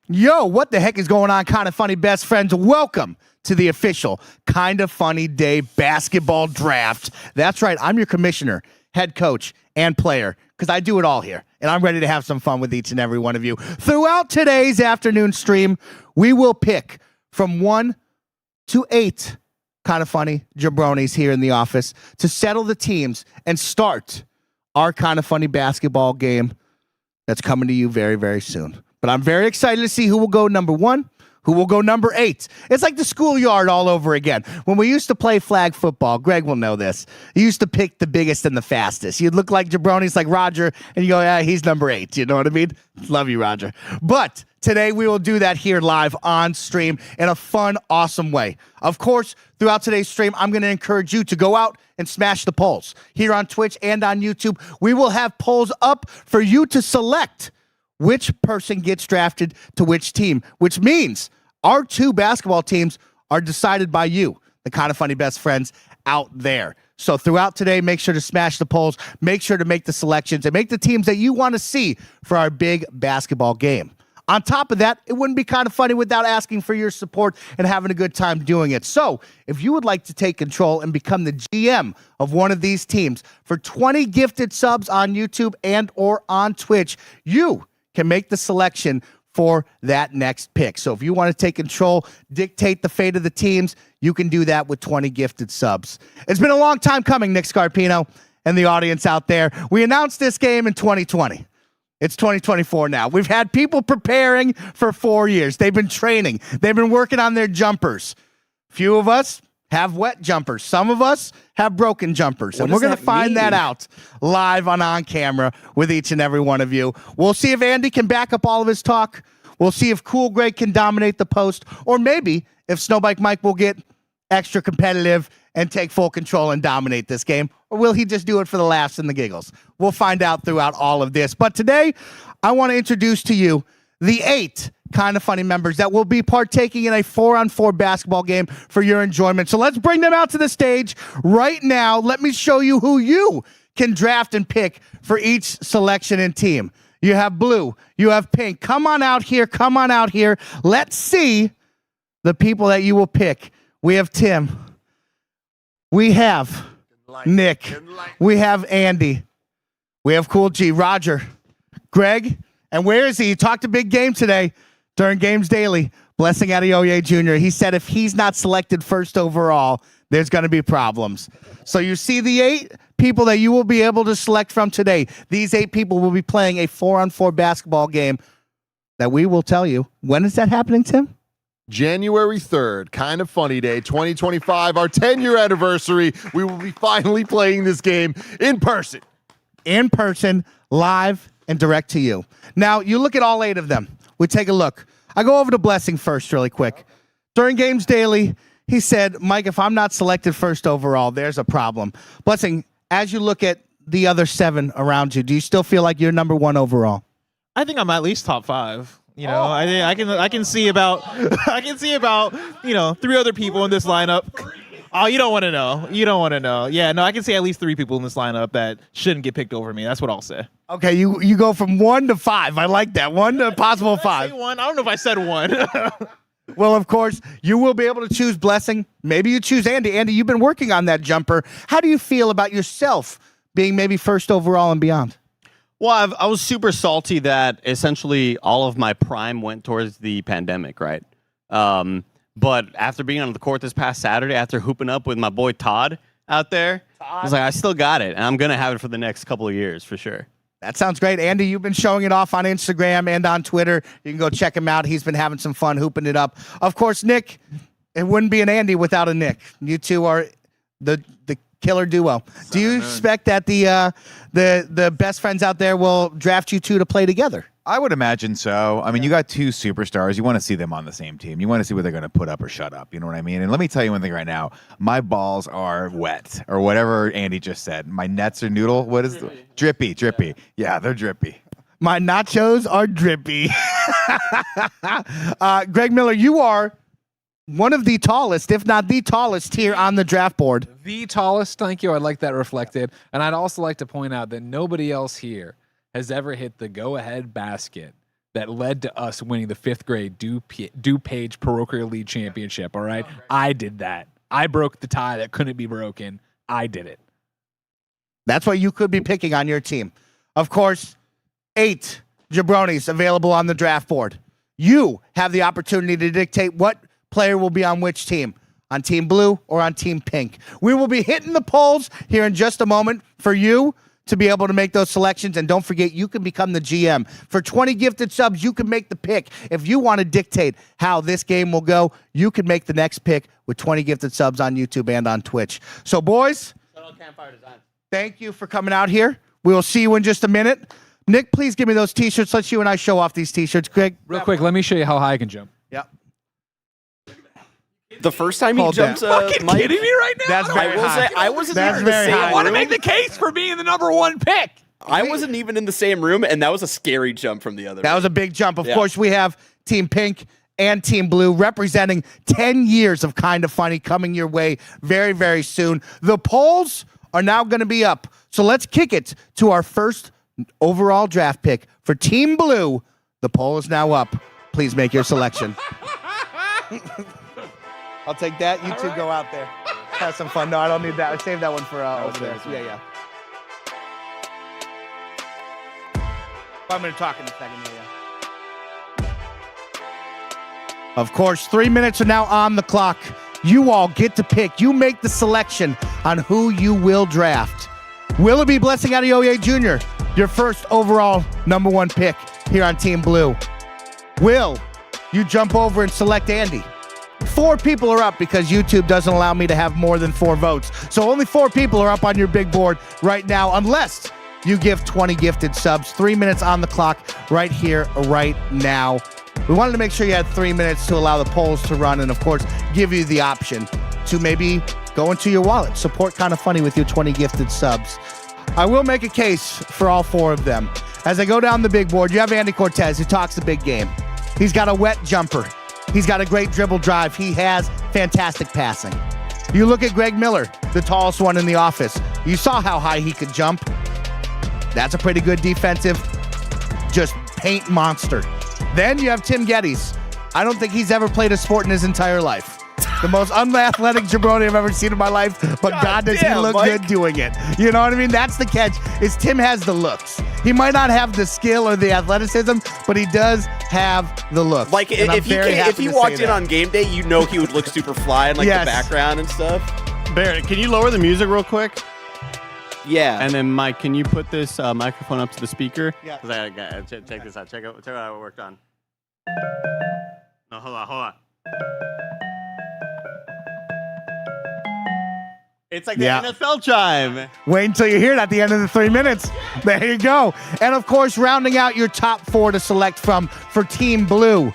Yo, what the heck is going on, Kinda Funny best friends? Welcome to the official Kinda Funny Day basketball draft. That's right, I'm your commissioner, head coach, and player, because I do it all here, and I'm ready to have some fun with each and every one of you. Throughout today's afternoon stream, we will pick from 1 to 8 Kinda Funny jabronis here in the office to settle the teams and start our Kinda Funny basketball game that's coming to you very, very soon. But I'm very excited to see who will go number 1, who will go number 8. It's like the schoolyard all over again. When we used to play flag football, Greg will know this. You used to pick the biggest and the fastest. You'd look like jabronis like Roger, and you go, yeah, he's number 8. You know what I mean? Love you, Roger. But today we will do that here live on stream in a fun, awesome way. Of course, throughout today's stream, I'm going to encourage you to go out and smash the polls. Here on Twitch and on YouTube, we will have polls up for you to select which person gets drafted to which team, which means our 2 basketball teams are decided by you, the Kinda Funny best friends out there. So throughout today, make sure to smash the polls, make sure to make the selections, and make the teams that you want to see for our big basketball game. On top of that, it wouldn't be Kinda Funny without asking for your support and having a good time doing it. So if you would like to take control and become the GM of one of these teams for 20 gifted subs on YouTube and or on Twitch, you can make the selection for that next pick. So if you want to take control, dictate the fate of the teams, you can do that with 20 gifted subs. It's been a long time coming, Nick Scarpino and the audience out there. We announced this game in 2020. It's 2024 now. We've had people preparing for 4 years. They've been training. They've been working on their jumpers. Few of us have wet jumpers. Some of us have broken jumpers. And we're going to find that out live on camera with each and every one of you. We'll see if Andy can back up all of his talk. We'll see if Cool Greg can dominate the post. Or maybe if Snowbike Mike will get extra competitive and take full control and dominate this game. Or will he just do it for the laughs and the giggles? We'll find out throughout all of this. But today, I want to introduce to you the 8 Kinda Funny members that will be partaking in a 4-on-4 basketball game for your enjoyment. So let's bring them out to the stage right now. Let me show you who you can draft and pick for each selection and team. You have blue, you have pink. Come on out here, come on out here. Let's see the people that you will pick. We have Tim. We have Nick. We have Andy. We have Cool G, Roger, Greg, and where is he? He talked a big game today during Games Daily. Blessing Adeoye Jr. He said if he's not selected first overall, there's going to be problems. So you see the 8 people that you will be able to select from today. These 8 people will be playing a 4-on-4 basketball game that we will tell you. When is that happening, Tim? January 3rd, Kinda Funny Day 2025, our 10-year anniversary. We will be finally playing this game in person. In person, live, and direct to you. Now, you look at all 8 of them. We take a look. I go over to Blessing first really quick. During Games Daily, he said, Mike, if I'm not selected first overall, there's a problem. Blessing, as you look at the other 7 around you, do you still feel like you're number 1 overall? I think I'm at least top 5. You know, I can see about 3 other people in this lineup. Oh, you don't want to know. You don't want to know. Yeah, no, I can see at least 3 people in this lineup that shouldn't get picked over me. That's what I'll say. Okay, you go from 1 to 5. I like that. 1 to possible 5. 1. I don't know if I said 1. Well, of course, you will be able to choose Blessing. Maybe you choose Andy. Andy, you've been working on that jumper. How do you feel about yourself being maybe first overall and beyond? Well, I was super salty that essentially all of my prime went towards the pandemic, right? But after being on the court this past Saturday, after hooping up with my boy Todd out there, I was like, I still got it, and I'm going to have it for the next couple of years for sure. That sounds great. Andy, you've been showing it off on Instagram and on Twitter. You can go check him out. He's been having some fun hooping it up. Of course, Nick, it wouldn't be an Andy without a Nick. You two are the killer duo. Do you expect that the best friends out there will draft you 2 to play together? I would imagine so. I mean, you got 2 superstars. You want to see them on the same team. You want to see what they're going to put up or shut up. You know what I mean? And let me tell you one thing right now. My balls are wet, or whatever Andy just said. My nets are noodle. What is drippy? Drippy. Yeah, they're drippy. My nachos are drippy. Greg Miller, you are one of the tallest, if not the tallest, here on the draft board. The tallest, thank you. I'd like that reflected. And I'd also like to point out that nobody else here has ever hit the go-ahead basket that led to us winning the 5th grade DuPage Parochial League Championship. All right, I did that. I broke the tie that couldn't be broken. I did it. That's what you could be picking on your team. Of course, 8 jabronis available on the draft board. You have the opportunity to dictate what player will be on which team, on Team Blue or on Team Pink. We will be hitting the polls here in just a moment for you to be able to make those selections. And don't forget, you can become the GM. For 20 gifted subs, you can make the pick. If you want to dictate how this game will go, you can make the next pick with 20 gifted subs on YouTube and on Twitch. So, boys, thank you for coming out here. We will see you in just a minute. Nick, please give me those T-shirts. Let's you and I show off these T-shirts. Greg? Real quick, let me show you how high I can jump. Yep. The first time he Hold jumped, Fucking Mike, kidding me right now? That's very high. I wasn't That's even in the very same high. I want to room. make the case for being the #1 pick. I wasn't even in the same room, and that was a scary jump from the other. That was a big jump. Of Yeah. course, we have Team Pink and Team Blue representing 10 years of Kind of Funny coming your way very, very soon. The polls are now going to be up. So let's kick it to our first overall draft pick for Team Blue. The poll is now up. Please make your selection. I'll take that. You two go out there. Have some fun. No, I don't need that. I saved that one for over there. Yeah. I'm going to talk in a second. Yeah. Of course, 3 minutes are now on the clock. You all get to pick. You make the selection on who you will draft. Will it be Blessing Adeoye Jr., your first overall #1 pick here on Team Blue? Will you jump over and select Andy? 4 people are up because YouTube doesn't allow me to have more than 4 votes. So only 4 people are up on your big board right now, unless you give 20 gifted subs. 3 minutes on the clock right here, right now. We wanted to make sure you had 3 minutes to allow the polls to run and, of course, give you the option to maybe go into your wallet. Support Kind of Funny with your 20 gifted subs. I will make a case for all 4 of them. As I go down the big board, you have Andy Cortez, who talks the big game. He's got a wet jumper. He's got a great dribble drive. He has fantastic passing. You look at Greg Miller, the tallest one in the office. You saw how high he could jump. That's a pretty good defensive, just paint monster. Then you have Tim Geddes. I don't think he's ever played a sport in his entire life. The most unathletic jabroni I've ever seen in my life, but God does he look good doing it. You know what I mean? That's the catch, is Tim has the looks. He might not have the skill or the athleticism, but he does have the looks. Like And I'm very happy if he to walked say in that. on game day, you know he would look super fly in like Yes. the background and stuff. Barrett, can you lower the music real quick? Yeah. And then, Mike, can you put this microphone up to the speaker? Yeah. Because I gotta check this out. Check out how it worked on. No, hold on. It's like the Yeah. NFL chime. Wait until you hear it at the end of the 3 minutes. There you go. And of course, rounding out your top 4 to select from for Team Blue,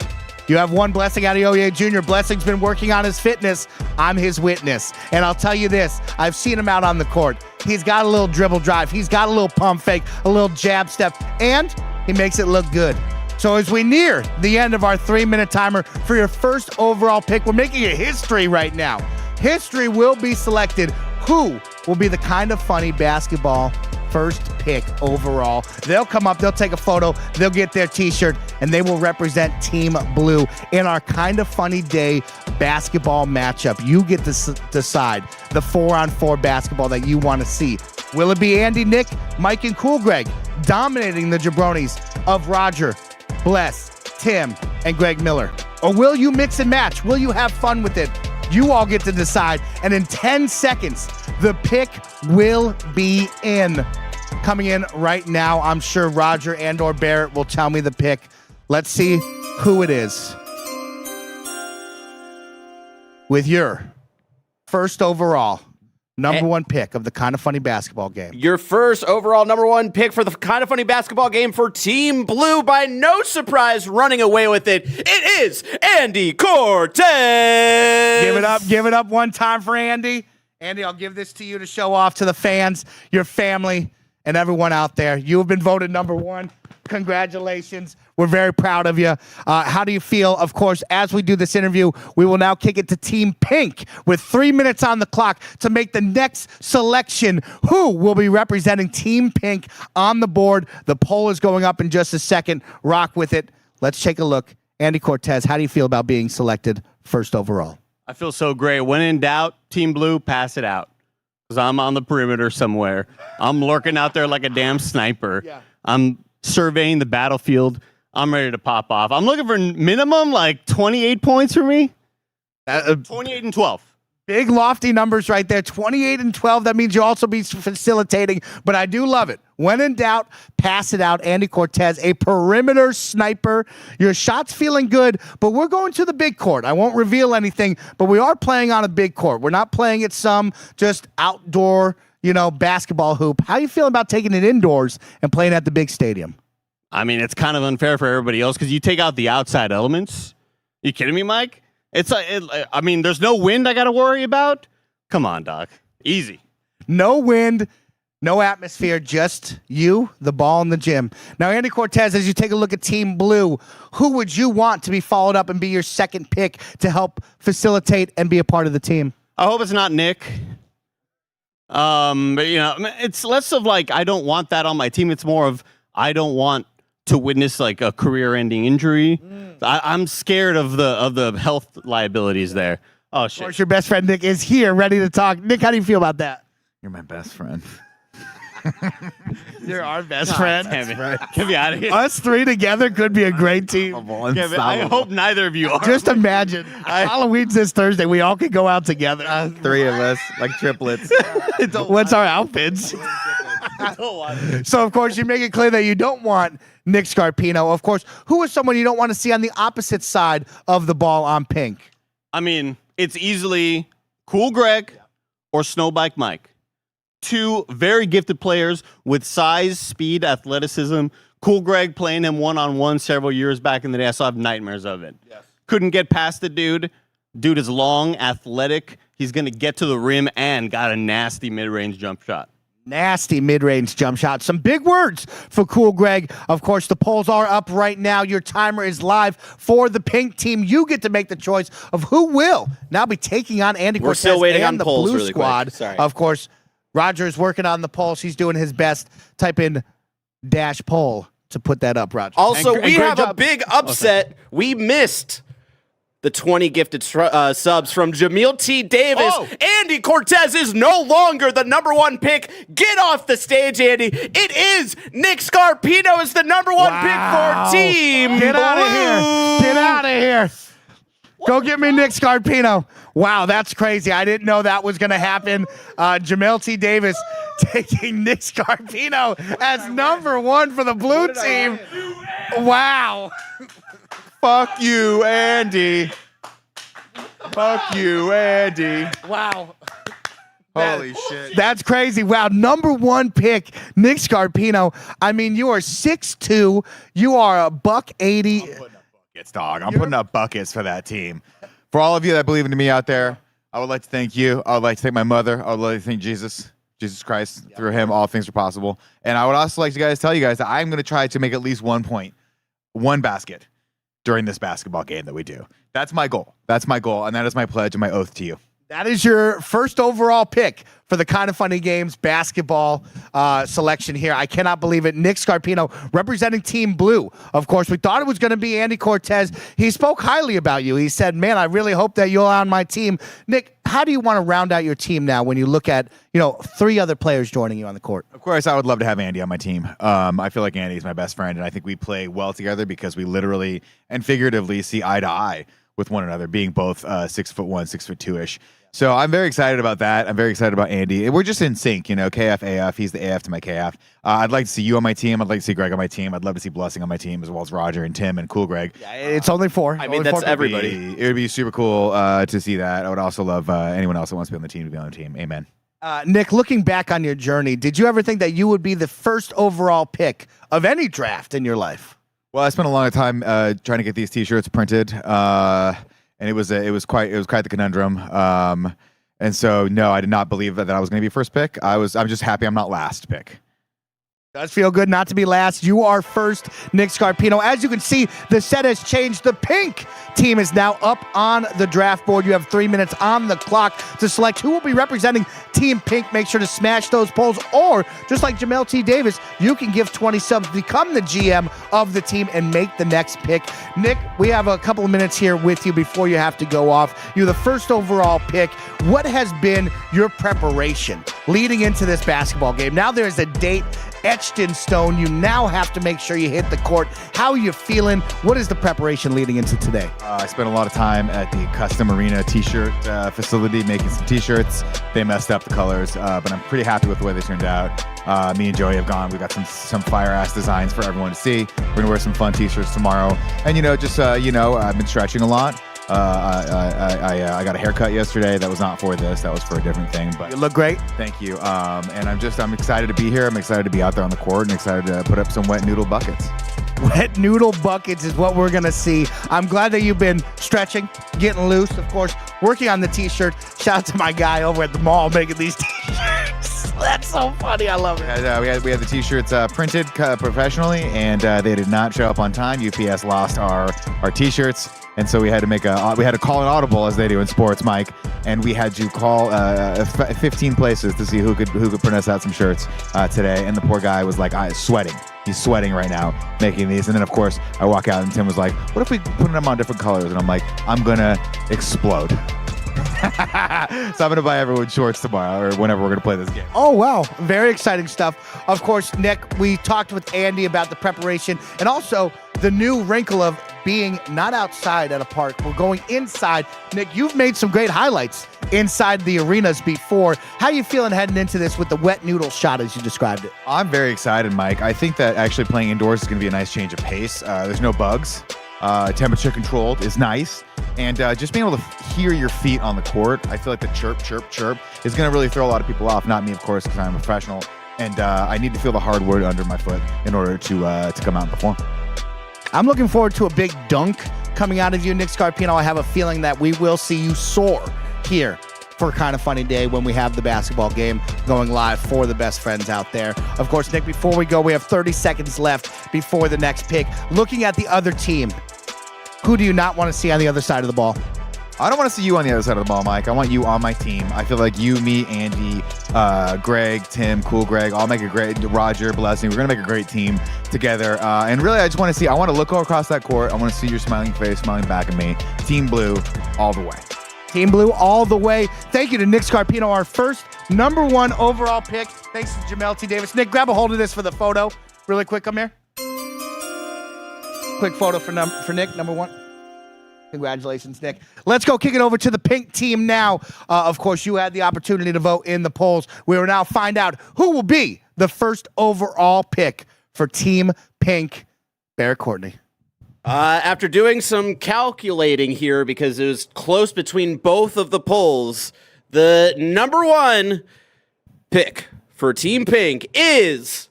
you have one Blessing Adeoye Jr. Blessing's been working on his fitness. I'm his witness. And I'll tell you this, I've seen him out on the court. He's got a little dribble drive. He's got a little pump fake, a little jab step, and he makes it look good. So as we near the end of our 3-minute timer for your first overall pick, we're making a history right now. History will be selected. Who will be the Kind of Funny basketball first pick overall? They'll come up, they'll take a photo, they'll get their t-shirt, and they will represent Team Blue in our Kind of Funny Day basketball matchup. You get to decide the 4-on-4 basketball that you want to see. Will it be Andy, Nick, Mike, and Cool Greg dominating the jabronis of Roger, Bless, Tim, and Greg Miller? Or will you mix and match? Will you have fun with it? You all get to decide. And in 10 seconds, the pick will be in. Coming in right now, I'm sure Roger and or Barrett will tell me the pick. Let's see who it is. With your first overall #1 pick of the Kind of Funny basketball game. Your first overall #1 pick for the Kind of Funny basketball game for Team Blue, by no surprise, running away with it. It is Andy Cortez. Give it up one time for Andy. Andy, I'll give this to you to show off to the fans, your family, and everyone out there. You have been voted #1. Congratulations. We're very proud of you. How do you feel? Of course, as we do this interview, we will now kick it to Team Pink with 3 minutes on the clock to make the next selection. Who will be representing Team Pink on the board? The poll is going up in just a second. Rock with it. let's take a look. Andy Cortez, how do you feel about being selected first overall? I feel so great. When in doubt, Team Blue, pass it out. Because I'm on the perimeter somewhere. I'm lurking out there like a damn sniper. Yeah. I'm surveying the battlefield. I'm ready to pop off. I'm looking for minimum like 28 points for me. 28 and 12. Big lofty numbers right there. 28 and 12. That means you'll also be facilitating, but I do love it. When in doubt, pass it out. Andy Cortez, a perimeter sniper. Your shot's feeling good, but we're going to the big court. I won't reveal anything, but we are playing on a big court. We're not playing at some just outdoor, basketball hoop. How you feeling about taking it indoors and playing at the big stadium? I mean, it's kind of unfair for everybody else because you take out the outside elements. You kidding me, Mike? There's no wind I got to worry about. Come on, Doc. Easy. No wind, no atmosphere, just you, the ball, and the gym. Now, Andy Cortez, as you take a look at Team Blue, who would you want to be followed up and be your second pick to help facilitate and be a part of the team? I hope it's not Nick. But it's less of like I don't want that on my team. It's more of I don't want to witness like a career-ending injury. I'm scared of the health liabilities there. Oh shit! Of course, your best friend Nick is here, ready to talk. Nick, how do you feel about that? You're my best friend. You're our best friend. Damn it. Get me out of here. Us three together could be a great team. I hope neither of you are. Just imagine, Halloween's this Thursday. We all could go out together. 3 of us, like triplets. What's our outfits? So, of course, you make it clear that you don't want Nick Scarpino. Of course, who is someone you don't want to see on the opposite side of the ball on pink? I mean, it's easily Cool Greg or Snowbike Mike. Two very gifted players with size, speed, athleticism. Cool Greg playing him one-on-one several years back in the day. I still have nightmares of it. Yes. Couldn't get past the dude. Dude is long, athletic. He's going to get to the rim and got a nasty mid-range jump shot. Nasty mid-range jump shot. Some big words for Cool Greg. Of course, the polls are up right now. Your timer is live for the pink team. You get to make the choice of who will now be taking on Andy Cortez still waiting and on the polls blue really squad. quick. Sorry. Of course, Roger is working on the polls. He's doing his best. Type in -poll to put that up, Roger. Also, And we great have a job. big upset. We missed the 20 gifted subs from Jamil T. Davis. Oh. Andy Cortez is no longer the number one pick. Get off the stage, Andy. It is Nick Scarpino is the number one pick for Team Get out of Blue. here. Get out of here. Go get me Nick Scarpino. Wow, that's crazy. I didn't know that was going to happen. Jamel T. Davis taking Nick Scarpino as number one for the blue team. Wow. Fuck you, Andy. Fuck you, Andy. Wow. Holy shit. That's crazy. Wow, number one pick, Nick Scarpino. I mean, you are 6'2". You are a $180. Buckets, dog. I'm putting up buckets for that team. For all of you that believe in me out there, I would like to thank you. I would like to thank my mother. I would like to thank Jesus Christ. Through him, all things are possible. And I would also like to tell you guys that I'm going to try to make at least 1 point, 1 basket during this basketball game that we do. That's my goal. That's my goal. And that is my pledge and my oath to you. That is your first overall pick for the Kind of Funny Games basketball selection here. I cannot believe it. Nick Scarpino representing Team Blue. Of course, we thought it was going to be Andy Cortez. He spoke highly about you. He said, man, I really hope that you're on my team. Nick, how do you want to round out your team now when you look at, 3 other players joining you on the court? Of course, I would love to have Andy on my team. I feel like Andy is my best friend, and I think we play well together because we literally and figuratively see eye to eye with one another, being both 6'1", 6'2"-ish. So I'm very excited about that. I'm very excited about Andy. We're just in sync, KF, AF. He's the AF to my KF. I'd like to see you on my team. I'd like to see Greg on my team. I'd love to see Blessing on my team, as well as Roger and Tim and Cool Greg. Yeah, it's only 4. I mean, that's everybody. It would be super cool to see that. I would also love anyone else that wants to be on the team to be on the team. Amen. Nick, looking back on your journey, did you ever think that you would be the first overall pick of any draft in your life? Well, I spent a long time trying to get these T-shirts printed, and it was quite the conundrum. And so, no, I did not believe that I was going to be first pick. I'm just happy I'm not last pick. Does feel good not to be last. You are first, Nick Scarpino. As you can see, the set has changed. The pink team is now up on the draft board. You have 3 minutes on the clock to select who will be representing Team Pink. Make sure to smash those polls, or just like Jamel T. Davis, you can give 20 subs, become the GM of the team, and make the next pick. Nick, we have a couple of minutes here with you before you have to go off. You're the first overall pick. What has been your preparation leading into this basketball game? Now there's a date etched in stone. You now have to make sure you hit the court. How are you feeling? What is the preparation leading into today? I spent a lot of time at the Custom Arena t-shirt facility making some t-shirts. They messed up the colors, but I'm pretty happy with the way they turned out. Me and Joey have gone. We've got some fire-ass designs for everyone to see. We're going to wear some fun t-shirts tomorrow. And, I've been stretching a lot. I got a haircut yesterday. That was not for this. That was for a different thing. But You look great. thank you. And I'm excited to be here. I'm excited to be out there on the court and excited to put up some wet noodle buckets. Wet noodle buckets is what we're going to see. I'm glad that you've been stretching, getting loose, of course, working on the t-shirt. Shout out to my guy over at the mall making these t-shirts. That's so funny. I love it. We had the t-shirts printed professionally, and they did not show up on time. UPS lost our t-shirts, and so we had to call an audible, as they do in sports, Mike, and we had to call 15 places to see who could print us out some shirts today. And the poor guy was like, sweating. He's sweating right now making these. And then, of course, I walk out and Tim was like, what if we put them on different colors? And I'm like, I'm going to explode. So I'm going to buy everyone shorts tomorrow or whenever we're going to play this game. Oh, wow. Very exciting stuff. Of course, Nick, we talked with Andy about the preparation and also the new wrinkle of being not outside at a park. We're going inside. Nick, you've made some great highlights inside the arenas before. How are you feeling heading into this with the wet noodle shot as you described it? I'm very excited, Mike. I think that actually playing indoors is going to be a nice change of pace. There's no bugs. Temperature controlled is nice. And just being able to hear your feet on the court, I feel like the chirp, chirp, chirp is going to really throw a lot of people off. Not me, of course, because I'm a professional. And I need to feel the hardwood under my foot in order to come out and perform. I'm looking forward to a big dunk coming out of you, Nick Scarpino. I have a feeling that we will see you soar here for a Kind of Funny Day when we have the basketball game going live for the best friends out there. Of course, Nick, before we go, we have 30 seconds left before the next pick. Looking at the other team, who do you not want to see on the other side of the ball? I don't want to see you on the other side of the ball, Mike. I want you on my team. I feel like you, me, Andy, Greg, Tim, Cool Greg, all make a great, Roger, Blessing. We're going to make a great team together. And really, I want to look across that court. I want to see your smiling face, smiling back at me. Team Blue, all the way. Team Blue all the way. Thank you to Nick Scarpino, our first #1 overall pick. Thanks to Jamel T. Davis. Nick, grab a hold of this for the photo. Really quick, come here. Quick photo for Nick, #1. Congratulations, Nick. Let's go kick it over to the pink team now. Of course, you had the opportunity to vote in the polls. We will now find out who will be the first overall pick for Team Pink. Barrett Courtney. After doing some calculating here, because it was close between both of the polls, the #1 pick for Team Pink is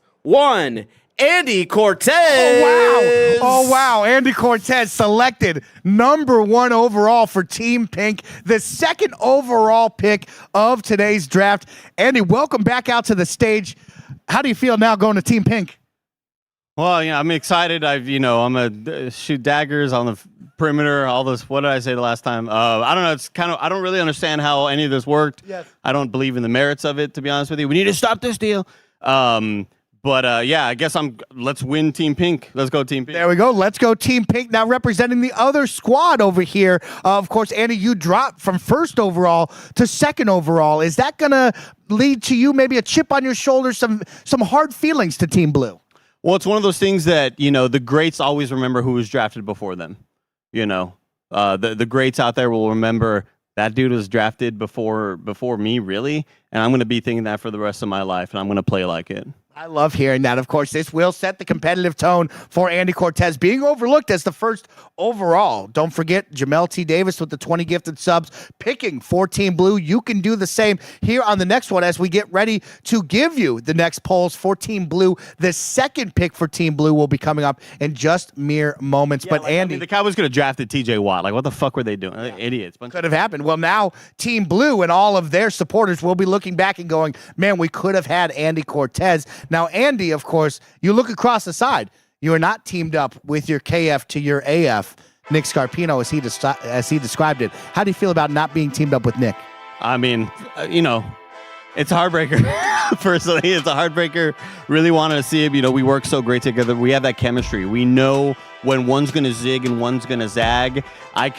Andy Cortez. Oh, wow. Andy Cortez selected #1 overall for Team Pink, the second overall pick of today's draft. Andy, welcome back out to the stage. How do you feel now going to Team Pink? Well, I'm excited. I'm a shoot daggers on the perimeter. All this. What did I say the last time? I don't know. I don't really understand how any of this worked. Yes. I don't believe in the merits of it, to be honest with you. We need to stop this deal. But I guess let's win Team Pink. Let's go Team Pink. There we go. Let's go Team Pink. Now representing the other squad over here. Of course, Andy, you dropped from first overall to second overall. Is that going to lead to you maybe a chip on your shoulder, some hard feelings to Team Blue? Well, it's one of those things that, the greats always remember who was drafted before them. The greats out there will remember that dude was drafted before me, really. And I'm going to be thinking that for the rest of my life, and I'm going to play like it. I love hearing that. Of course, this will set the competitive tone for Andy Cortez being overlooked as the first overall. Don't forget Jamel T. Davis with the 20 gifted subs picking for Team Blue. You can do the same here on the next one as we get ready to give you the next polls for Team Blue. The second pick for Team Blue will be coming up in just mere moments. Yeah, but Andy, the Cowboys could have drafted TJ Watt. Like, what the fuck were they doing? Idiots. could have happened. Well, now Team Blue and all of their supporters will be looking back and going, man, we could have had Andy Cortez. Now, Andy, of course, you look across the side. You are not teamed up with your KF to your AF, Nick Scarpino, as he described it. How do you feel about not being teamed up with Nick? I mean, it's a heartbreaker. Personally, it's a heartbreaker. Really wanted to see him. We work so great together. We have that chemistry. We know when one's going to zig and one's going to zag. I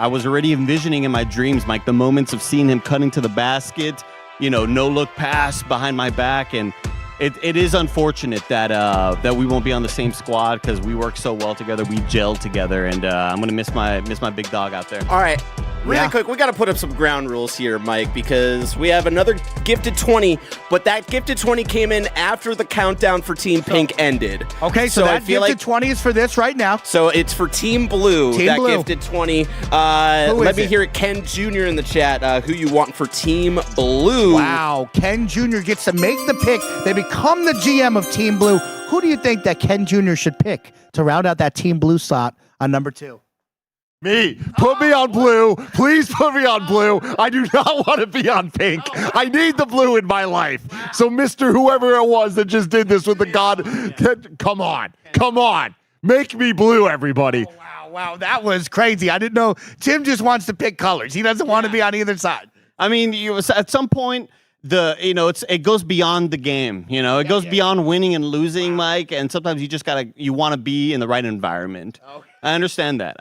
was already envisioning in my dreams, Mike, the moments of seeing him cutting to the basket, no look pass behind my back. And it is unfortunate that we won't be on the same squad because we work so well together. We gel together, and I'm going to miss my big dog out there. All right. Really quick, we got to put up some ground rules here, Mike, because we have another gifted 20, but that gifted 20 came in after the countdown for Team Pink ended. Okay, so that gifted 20 is for this right now. So it's for Team Blue, gifted 20. Let me hear it, Ken Jr. in the chat, who you want for Team Blue. Wow, Ken Jr. gets to make the pick. They become the GM of Team Blue. Who do you think that Ken Jr. should pick to round out that Team Blue slot on number 2? Me. Put me on blue. Please put me on blue. I do not want to be on pink. I need the blue in my life. So Mr. Whoever it was that just did this with the God, come on. Come on. Make me blue, everybody. Oh, wow. That was crazy. I didn't know. Tim just wants to pick colors. He doesn't want to be on either side. I mean, at some point, it goes beyond the game. It goes beyond winning and losing, Mike. And sometimes you want to be in the right environment. Okay. I understand that.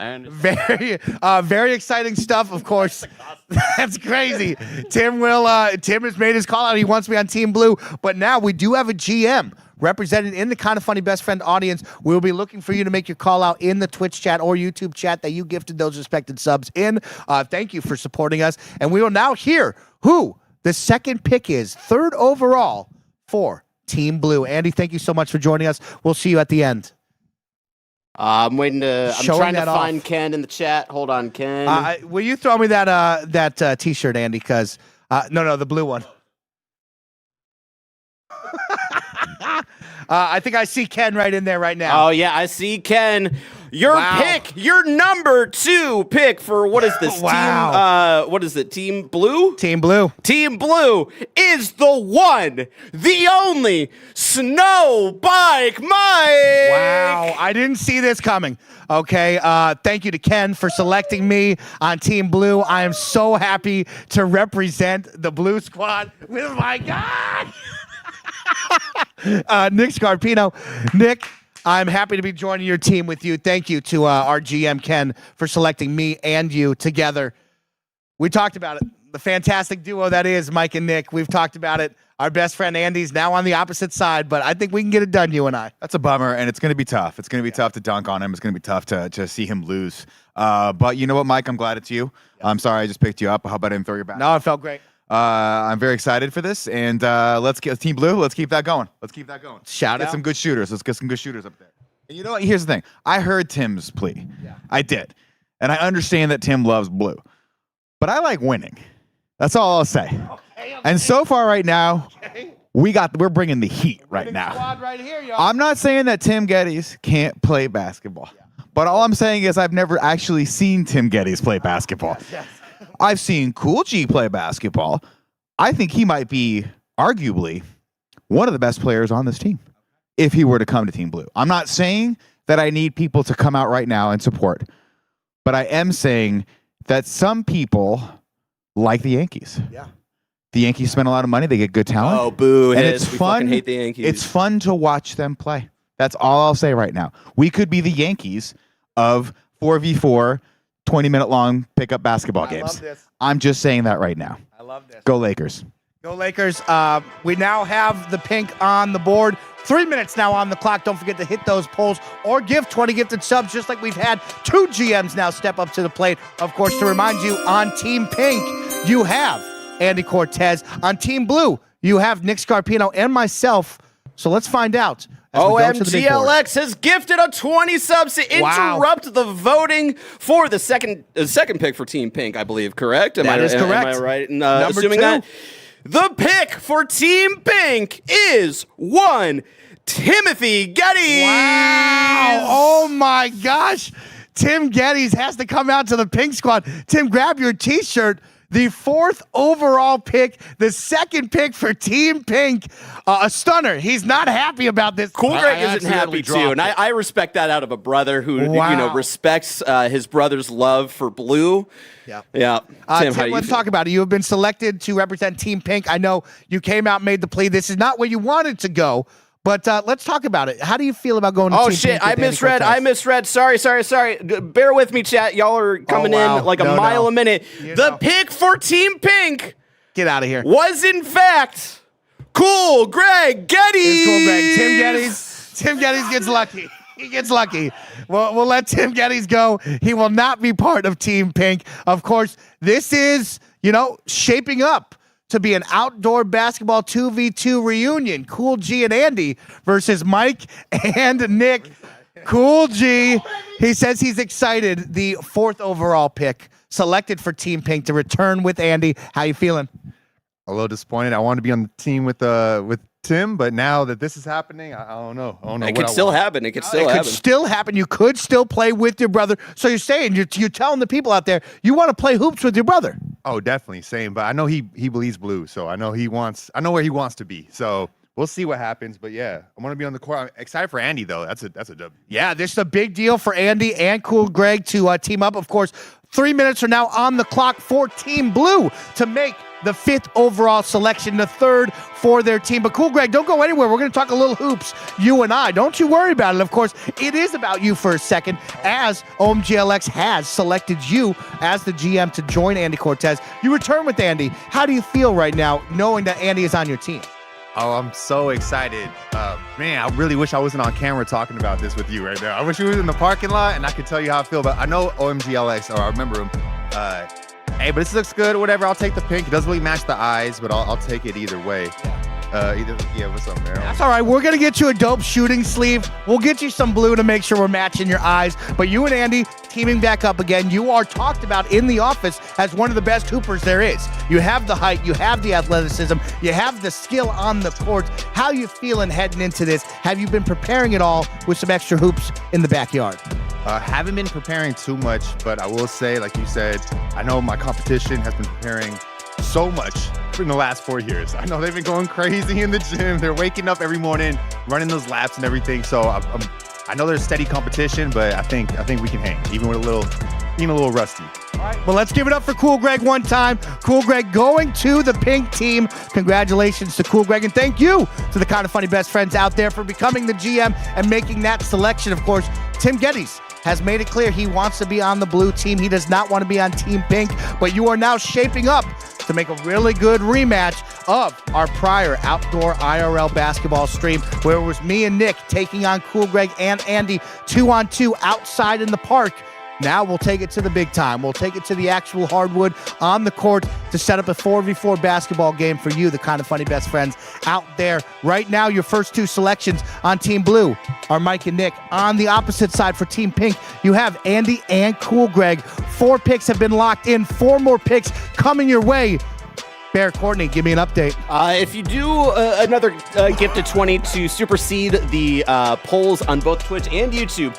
Very exciting stuff, of course. That's crazy. Tim has made his call out. He wants me on Team Blue, but now we do have a GM represented in the Kind of Funny Best Friend audience. We'll be looking for you to make your call out in the Twitch chat or YouTube chat that you gifted those respected subs in. Thank you for supporting us, and we will now hear who the second pick is, 3rd overall for Team Blue. Andy, thank you so much for joining us. We'll see you at the end. I'm trying to find Ken in the chat. Hold on, Ken. Will you throw me that T-shirt, Andy? Because no, the blue one. I think I see Ken right in there right now. Oh yeah, I see Ken. Your pick, your number 2 pick for what is this team? What is it? Team Blue? Team Blue. Team Blue is the one, the only Snow Bike Mike. Wow, I didn't see this coming. Okay, thank you to Ken for selecting me on Team Blue. I am so happy to represent the Blue Squad with my God. Nick Scarpino. Nick, I'm happy to be joining your team with you. Thank you to our GM, Ken, for selecting me and you together. We talked about it. The fantastic duo that is Mike and Nick. We've talked about it. Our best friend Andy's now on the opposite side, but I think we can get it done, you and I. That's a bummer, and it's going to be tough. It's going to be tough to dunk on him. It's going to be tough to see him lose. But you know what, Mike? I'm glad it's you. I'm sorry I just picked you up. How about I didn't throw your back? No, it felt great. I'm very excited for this, and let's get Team Blue. Let's keep that going. Shout out some good shooters. Let's get some good shooters up there. And you know what? Here's the thing. I heard Tim's plea. Yeah. I did, and I understand that Tim loves blue, but I like winning. That's all I'll say. Okay. And so far, right now, we're bringing the heat right now. Squad right here, y'all. I'm not saying that Tim Geddes can't play basketball, but all I'm saying is I've never actually seen Tim Geddes play basketball. Yes. I've seen Cool G play basketball. I think he might be arguably one of the best players on this team if he were to come to Team Blue. I'm not saying that I need people to come out right now and support, but I am saying that some people like the Yankees. Yeah. The Yankees spend a lot of money. They get good talent. Oh, boo. And it's we fun. fucking hate the Yankees. It's fun to watch them play. That's all I'll say right now. We could be the Yankees of 4v4 20-minute long pickup basketball games. Love this. I'm just saying that right now. I love this. Go Lakers. Go Lakers. We now have the pink on the board. 3 minutes now on the clock. Don't forget to hit those polls or give 20 gifted subs, just like we've had 2 GMs now step up to the plate. Of course, to remind you, on Team Pink, you have Andy Cortez. On Team Blue, you have Nick Scarpino and myself. So let's find out. OMGLX has gifted a 20 subs to interrupt the voting for the second pick for Team Pink, I believe, correct? That is correct. Am I right in Number assuming 2. that? The pick for Team Pink is 1 Timothy Geddes. Wow. Oh, my gosh. Tim Geddes has to come out to the Pink squad. Tim, grab your T-shirt. the 4th overall pick, the 2nd pick for Team Pink. A stunner. He's not happy about this. Cool I Greg isn't accidentally happy too, dropped and it. I respect that out of a brother who Wow. respects his brother's love for blue. Yeah. Yeah. Tim, how do you let's feel? talk about it. You have been selected to represent Team Pink. I know you came out and made the plea. This is not where you wanted to go, but let's talk about it. How do you feel about going to Oh Team shit! Pink I with Andy misread. Cortez? I misread. Sorry. Bear with me, chat. Y'all are coming wow. in like a No, mile no. a minute. You The know. pick for Team Pink Get out of here. was in fact Cool Greg Geddes. It's Cool Greg. Tim Geddes gets lucky. He gets lucky. We'll let Tim Geddes go. He will not be part of Team Pink. Of course, this is, shaping up to be an outdoor basketball 2v2 reunion. Cool G and Andy versus Mike and Nick. Cool G, he says he's excited. The 4th overall pick selected for Team Pink to return with Andy. How you feeling? A little disappointed. I wanted to be on the team with Tim, but now that this is happening, I don't know. I don't know. It what could I still want. happen. It could It still could happen. still happen. You could still play with your brother. So you're saying, you're telling the people out there, you want to play hoops with your brother. Oh, definitely same. But I know he bleeds blue, so I know where he wants to be. So we'll see what happens. But yeah, I want to be on the court. I'm excited for Andy though. That's a W. Yeah, this is a big deal for Andy and Cool Greg to team up. Of course, 3 minutes are now on the clock for Team Blue to make the 5th overall selection, the 3rd for their team. But Cool Greg, don't go anywhere. We're going to talk a little hoops, you and I. Don't you worry about it. Of course, it is about you for a second, as OMGLX has selected you as the GM to join Andy Cortez. You return with Andy. How do you feel right now knowing that Andy is on your team? Oh, I'm so excited. Man, I really wish I wasn't on camera talking about this with you right now. I wish you was in the parking lot and I could tell you how I feel. But I know OMGLX, or I remember him. Hey, but this looks good or whatever. I'll take the pink. It doesn't really match the eyes, but I'll take it either way. What's up, man? That's all right. We're going to get you a dope shooting sleeve. We'll get you some blue to make sure we're matching your eyes. But you and Andy teaming back up again. You are talked about in the office as one of the best hoopers there is. You have the height. You have the athleticism. You have the skill on the court. How you feeling heading into this? Have you been preparing it all with some extra hoops in the backyard? Haven't been preparing too much, but I will say, like you said, I know my competition has been preparing so much in the last 4 years. I know they've been going crazy in the gym. They're waking up every morning, running those laps and everything. So I know there's steady competition, but I think we can hang, even with being a little rusty. All right, well, let's give it up for Cool Greg one time. Cool Greg going to the pink team. Congratulations to Cool Greg, and thank you to the Kind of Funny best friends out there for becoming the GM and making that selection. Of course, Tim Geddes has made it clear he wants to be on the blue team. He does not want to be on Team Pink, but you are now shaping up to make a really good rematch of our prior outdoor IRL basketball stream, where it was me and Nick taking on Cool Greg and Andy 2-on-2 outside in the park. Now we'll take it to the big time. We'll take it to the actual hardwood on the court to set up a 4v4 basketball game for you, the Kind of Funny best friends out there. Right now, your first 2 selections on Team Blue are Mike and Nick. On the opposite side for Team Pink, you have Andy and Cool Greg. 4 picks have been locked in. 4 more picks coming your way. Bear Courtney, give me an update. If you do another gift of 20 to supersede the polls on both Twitch and YouTube,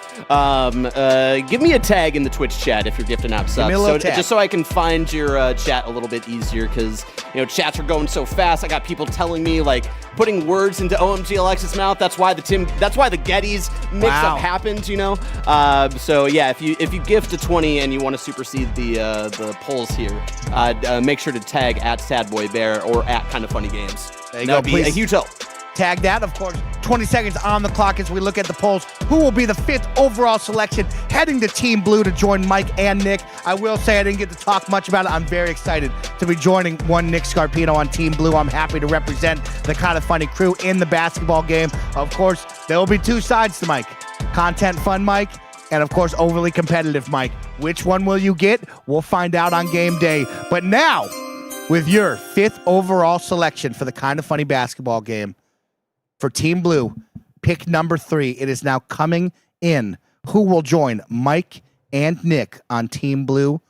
give me a tag in the Twitch chat if you're gifting out subs. me a little tag. Just so I can find your chat a little bit easier, because chats are going so fast. I got people telling me, like, putting words into OMGLX's mouth. That's why the Geddes mix-up happened. So yeah, if you gift a 20 and you want to supersede the polls here, make sure to tag at SadBoyBear or at Kind of Funny Games. There you That go, would be please. a huge help. Tag that, of course. 20 seconds on the clock as we look at the polls. Who will be the 5th overall selection heading to Team Blue to join Mike and Nick? I will say I didn't get to talk much about it. I'm very excited to be joining one Nick Scarpino on Team Blue. I'm happy to represent the Kind of Funny crew in the basketball game. Of course, there will be 2 sides to Mike. Content fun Mike, and of course, overly competitive Mike. Which one will you get? We'll find out on game day. But now, with your 5th overall selection for the Kind of Funny basketball game, for Team Blue, pick number 3. It is now coming in. Who will join Mike and Nick on Team Blue?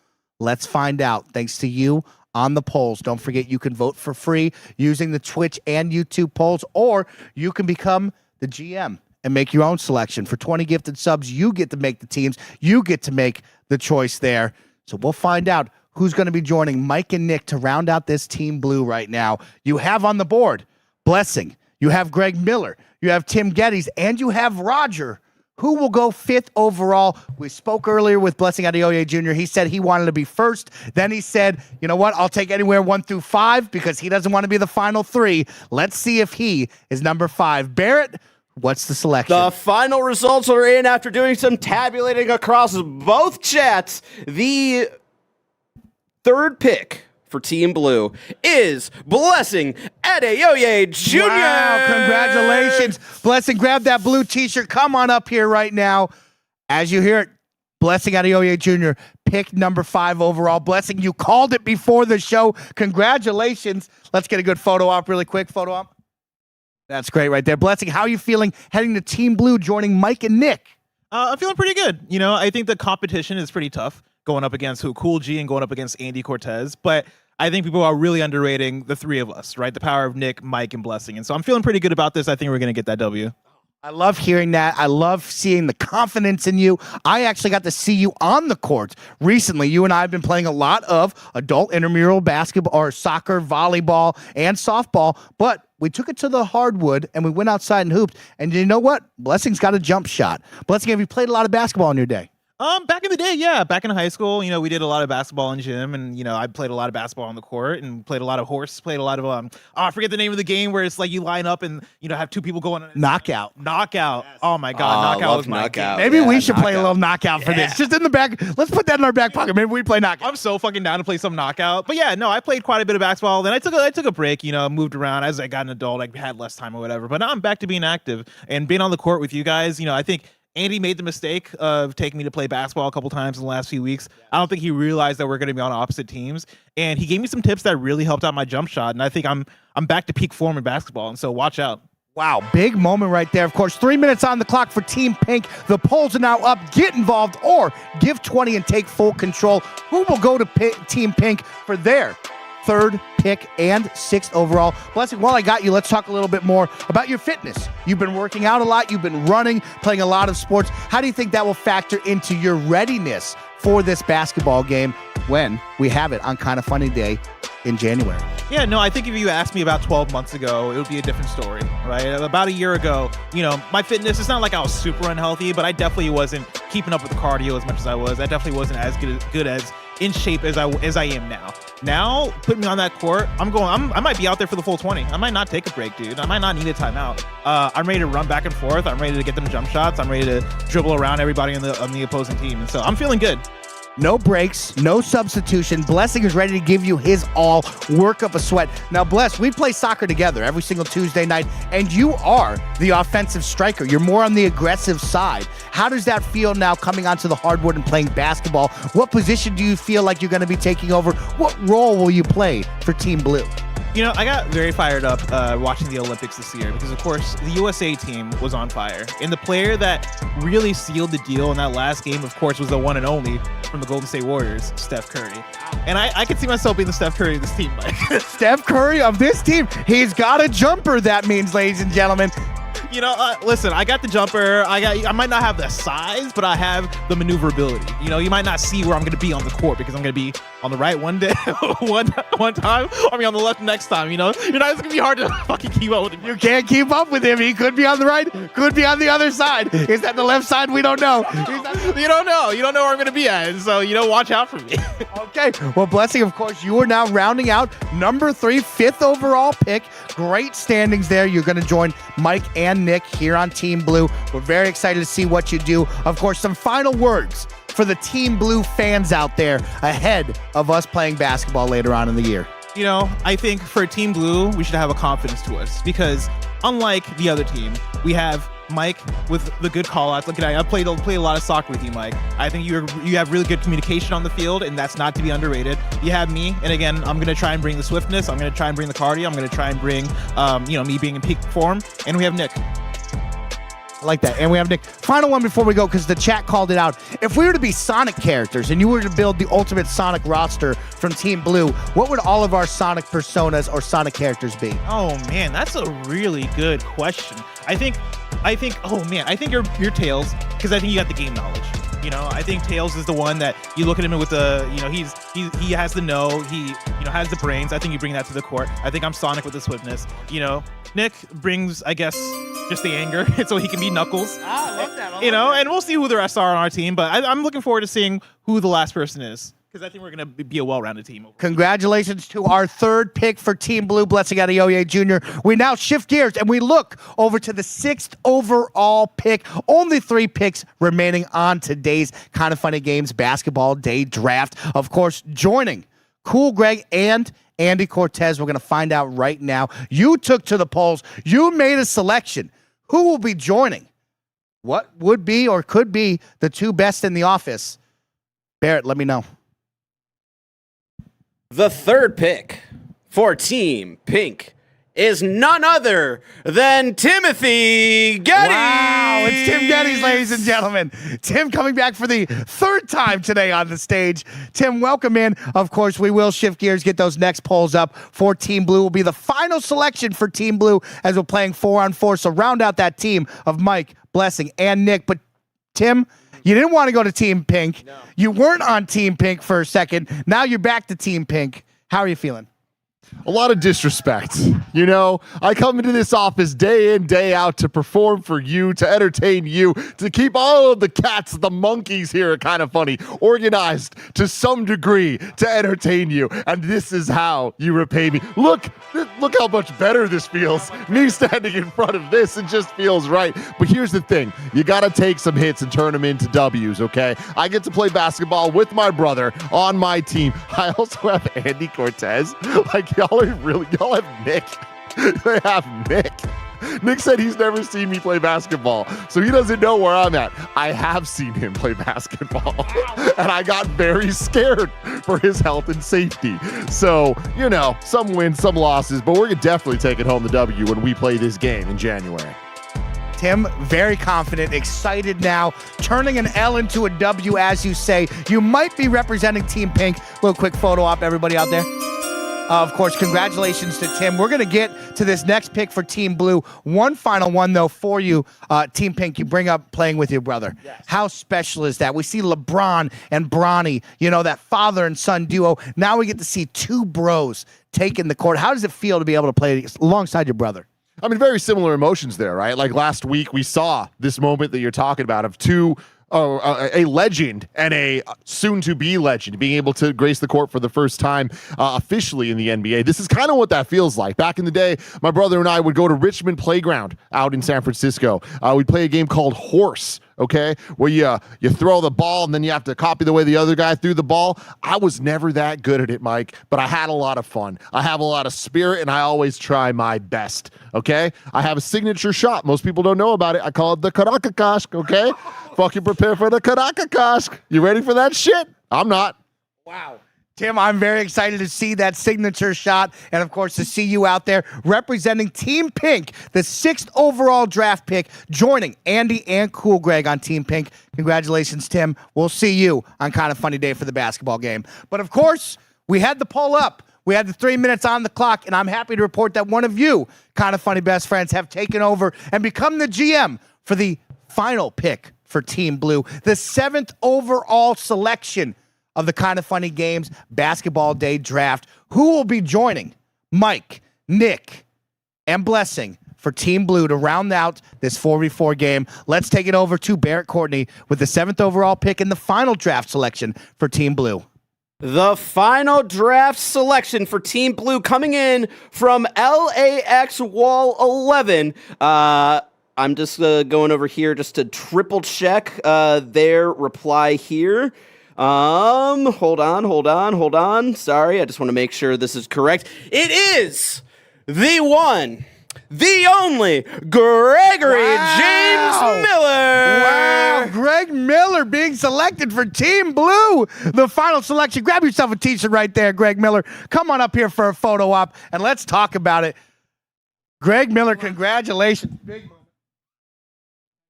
Let's find out. Thanks to you on the polls. Don't forget you can vote for free using the Twitch and YouTube polls, or you can become the GM and make your own selection. For 20 gifted subs, you get to make the teams. You get to make the choice there. So we'll find out who's going to be joining Mike and Nick to round out this Team Blue right now. You have on the board Blessing, you have Greg Miller, you have Tim Geddes, and you have Roger, who will go 5th overall. We spoke earlier with Blessing Adeoye Jr. He said he wanted to be first. Then he said, you know what, I'll take anywhere 1 through 5 because he doesn't want to be the final 3. Let's see if he is number 5. Barrett, what's the selection? The final results are in after doing some tabulating across both chats. The 3rd pick for Team Blue is Blessing Adeoye Jr. Wow, congratulations. Blessing, grab that blue t-shirt. Come on up here right now. As you hear it, Blessing Adeoye Jr., pick number 5 overall. Blessing, you called it before the show. Congratulations. Let's get a good photo op really quick. Photo op. That's great right there. Blessing, how are you feeling heading to Team Blue, joining Mike and Nick? I'm feeling pretty good. You know, I think the competition is pretty tough going up against Cool G and going up against Andy Cortez, but I think people are really underrating the 3 of us, right? The power of Nick, Mike, and Blessing. And so I'm feeling pretty good about this. I think we're going to get that W. I love hearing that. I love seeing the confidence in you. I actually got to see you on the court recently. You and I have been playing a lot of adult intramural basketball or soccer, volleyball, and softball, but we took it to the hardwood and we went outside and hooped. And you know what? Blessing's got a jump shot. Blessing, have you played a lot of basketball in your day? Back in the day, yeah. Back in high school, you know, we did a lot of basketball in gym, and you know, I played a lot of basketball on the court, and played a lot of horse, played a lot of I forget the name of the game where it's like you line up and you know have 2 people going. Knockout. Knockout. Oh my God, knockout was my knockout. game. Maybe we should play a little knockout for this. Just in the back. Let's put that in our back pocket. Maybe we play knockout. I'm so fucking down to play some knockout. But yeah, no, I played quite a bit of basketball. Then I took a break, you know, moved around as I got an adult. I had less time or whatever. But now I'm back to being active and being on the court with you guys. You know, I think Andy made the mistake of taking me to play basketball a couple times in the last few weeks. I don't think he realized that we're going to be on opposite teams. And he gave me some tips that really helped out my jump shot. And I think I'm back to peak form in basketball. And so watch out. Wow, big moment right there. Of course, 3 minutes on the clock for Team Pink. The polls are now up. Get involved or give 20 and take full control. Who will go to Team Pink for their 3rd pick and 6th overall? Blessing, while I got you, let's talk a little bit more about your fitness. You've been working out a lot. You've been running, playing a lot of sports. How do you think that will factor into your readiness for this basketball game when we have it on Kind of Funny Day in January? Yeah, no, I think if you asked me about 12 months ago, it would be a different story, right? About a year ago, you know, my fitness, it's not like I was super unhealthy, but I definitely wasn't keeping up with the cardio as much as I was. I definitely wasn't as good as in shape as I am now. Now, put me on that court, I might be out there for the full 20. I might not take a break, dude. I might not need a timeout. I'm ready to run back and forth. I'm ready to get them jump shots. I'm ready to dribble around everybody on the opposing team. And so I'm feeling good. No breaks, no substitution. Blessing is ready to give you his all, work up a sweat. Now, Bless, we play soccer together every single Tuesday night, and you are the offensive striker. You're more on the aggressive side. How does that feel now coming onto the hardwood and playing basketball? What position do you feel like you're going to be taking over? What role will you play for Team Blue? You know, I got very fired up watching the Olympics this year because, of course, the USA team was on fire. And the player that really sealed the deal in that last game, of course, was the one and only from the Golden State Warriors, Steph Curry. And I could see myself being the Steph Curry of this team, Mike. Steph Curry of this team. He's got a jumper, that means, ladies and gentlemen. You know, listen, I got the jumper. I might not have the size, but I have the maneuverability. You know, you might not see where I'm going to be on the court because I'm going to be on the right one day, one time, on the left next time. You know, it's going to be hard to fucking keep up with him. You can't keep up with him. He could be on the right, could be on the other side. Is that the left side? We don't know. You don't know. You don't know where I'm going to be at. And so, you know, watch out for me. Okay. Well, Blessing, of course, you are now rounding out number 3, 5th overall pick. Great standings there. You're going to join Mike and Nick here on Team Blue. We're very excited to see what you do. Of course, some final words for the Team Blue fans out there ahead of us playing basketball later on in the year. You know, I think for Team Blue, we should have a confidence to us because unlike the other team, we have Mike with the good call-outs. Look at I played a lot of soccer with you, Mike. I think you have really good communication on the field, and that's not to be underrated. You have me, and again, I'm going to try and bring the swiftness. I'm going to try and bring the cardio. I'm going to try and bring, me being in peak form. And we have Nick. I like that. And we have Nick. Final one before we go, because the chat called it out. If we were to be Sonic characters and you were to build the ultimate Sonic roster from Team Blue, what would all of our Sonic personas or Sonic characters be? Oh man, that's a really good question. I think your Tails, because I think you got the game knowledge. I think Tails is the one that you look at him with the, he has the know, he has the brains. I think you bring that to the court. I think I'm Sonic with the swiftness. Nick brings, I guess, just the anger, so he can be Knuckles. I love that. And we'll see who the rest are on our team. But I'm looking forward to seeing who the last person is, because I think we're going to be a well-rounded team. Congratulations to our third pick for Team Blue, Blessing Adeoye Jr. We now shift gears and we look over to the 6th overall pick. Only 3 picks remaining on today's Kind of Funny Games Basketball Day Draft. Of course, joining Cool Greg and Andy Cortez. We're going to find out right now. You took to the polls. You made a selection. Who will be joining what would be or could be the 2 best in the office? Barrett, let me know. The third pick for Team Pink is none other than Timothy Geddes. Wow, it's Tim Geddes, ladies and gentlemen. Tim coming back for the 3rd time today on the stage. Tim, welcome in. Of course, we will shift gears, get those next polls up for Team Blue. Will be the final selection for Team Blue as we're playing 4-on-4. So round out that team of Mike, Blessing, and Nick. But Tim, you didn't want to go to Team Pink. No. You weren't on Team Pink for a second. Now you're back to Team Pink. How are you feeling? A lot of disrespect. I come into this office day in, day out to perform for you, to entertain you, to keep all of the cats, the monkeys here are Kind of Funny, organized to some degree to entertain you. And this is how you repay me. Look how much better this feels. Me standing in front of this, it just feels right. But here's the thing. You got to take some hits and turn them into W's, okay? I get to play basketball with my brother on my team. I also have Andy Cortez. Y'all have Nick. They have Nick. Nick said he's never seen me play basketball, so he doesn't know where I'm at. I have seen him play basketball, and I got very scared for his health and safety. So, some wins, some losses, but we're definitely taking home the W when we play this game in January. Tim, very confident, excited now, turning an L into a W, as you say. You might be representing Team Pink. Little quick photo op, everybody out there. Of course, congratulations to Tim. We're going to get to this next pick for Team Blue. One final one, though, for you, Team Pink. You bring up playing with your brother. Yes. How special is that? We see LeBron and Bronny, that father and son duo. Now we get to see 2 bros taking the court. How does it feel to be able to play alongside your brother? Very similar emotions there, right? Like last week, we saw this moment that you're talking about of 2 a legend and a soon-to-be legend being able to grace the court for the first time officially in the NBA. This is kind of what that feels like. Back in the day, my brother and I would go to Richmond Playground out in San Francisco. We'd play a game called Horse, okay, where you throw the ball and then you have to copy the way the other guy threw the ball. I was never that good at it, Mike, but I had a lot of fun. I have a lot of spirit, and I always try my best, okay? I have a signature shot. Most people don't know about it. I call it the Karakakash, okay? Fucking prepare for the Karakakash. You ready for that shit? I'm not. Wow. Tim, I'm very excited to see that signature shot and, of course, to see you out there representing Team Pink, the 6th overall draft pick, joining Andy and Cool Greg on Team Pink. Congratulations, Tim. We'll see you on Kind of Funny Day for the basketball game. But, of course, we had the poll up. We had the 3 minutes on the clock, and I'm happy to report that one of you, Kind of Funny best friends, have taken over and become the GM for the final pick for Team Blue, the 7th overall selection of the Kind of Funny Games Basketball Day Draft. Who will be joining Mike, Nick, and Blessing for Team Blue to round out this 4v4 game? Let's take it over to Barrett Courtney with the 7th overall pick and the final draft selection for Team Blue. The final draft selection for Team Blue coming in from LAX Wall 11. I'm just going over here just to triple check their reply here. Hold on. Sorry, I just want to make sure this is correct. It is the one, the only Gregory James Miller. Wow, Greg Miller being selected for Team Blue. The final selection. Grab yourself a t-shirt right there, Greg Miller. Come on up here for a photo op, and let's talk about it. Greg Miller, congratulations. Big moment.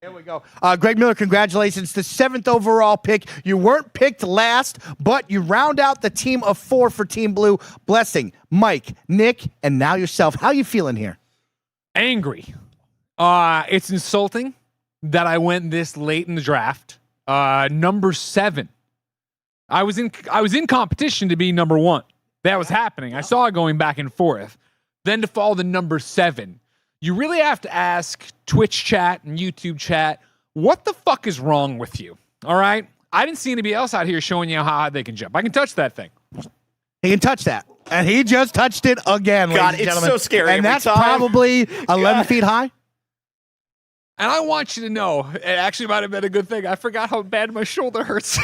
There we go. Greg Miller, congratulations. The 7th overall pick. You weren't picked last, but you round out the team of 4 for Team Blue. Blessing, Mike, Nick, and now yourself. How you feeling here? Angry. It's insulting that I went this late in the draft. Number 7. I was in competition to be number 1. That was happening. I saw it going back and forth. Then to fall to number 7. You really have to ask Twitch chat and YouTube chat, what the fuck is wrong with you? All right? I didn't see anybody else out here showing you how high they can jump. I can touch that thing. He can touch that. And he just touched it again, God, ladies and it's gentlemen. so scary And every that's time. probably 11 feet high. And I want you to know, it actually might have been a good thing. I forgot how bad my shoulder hurts.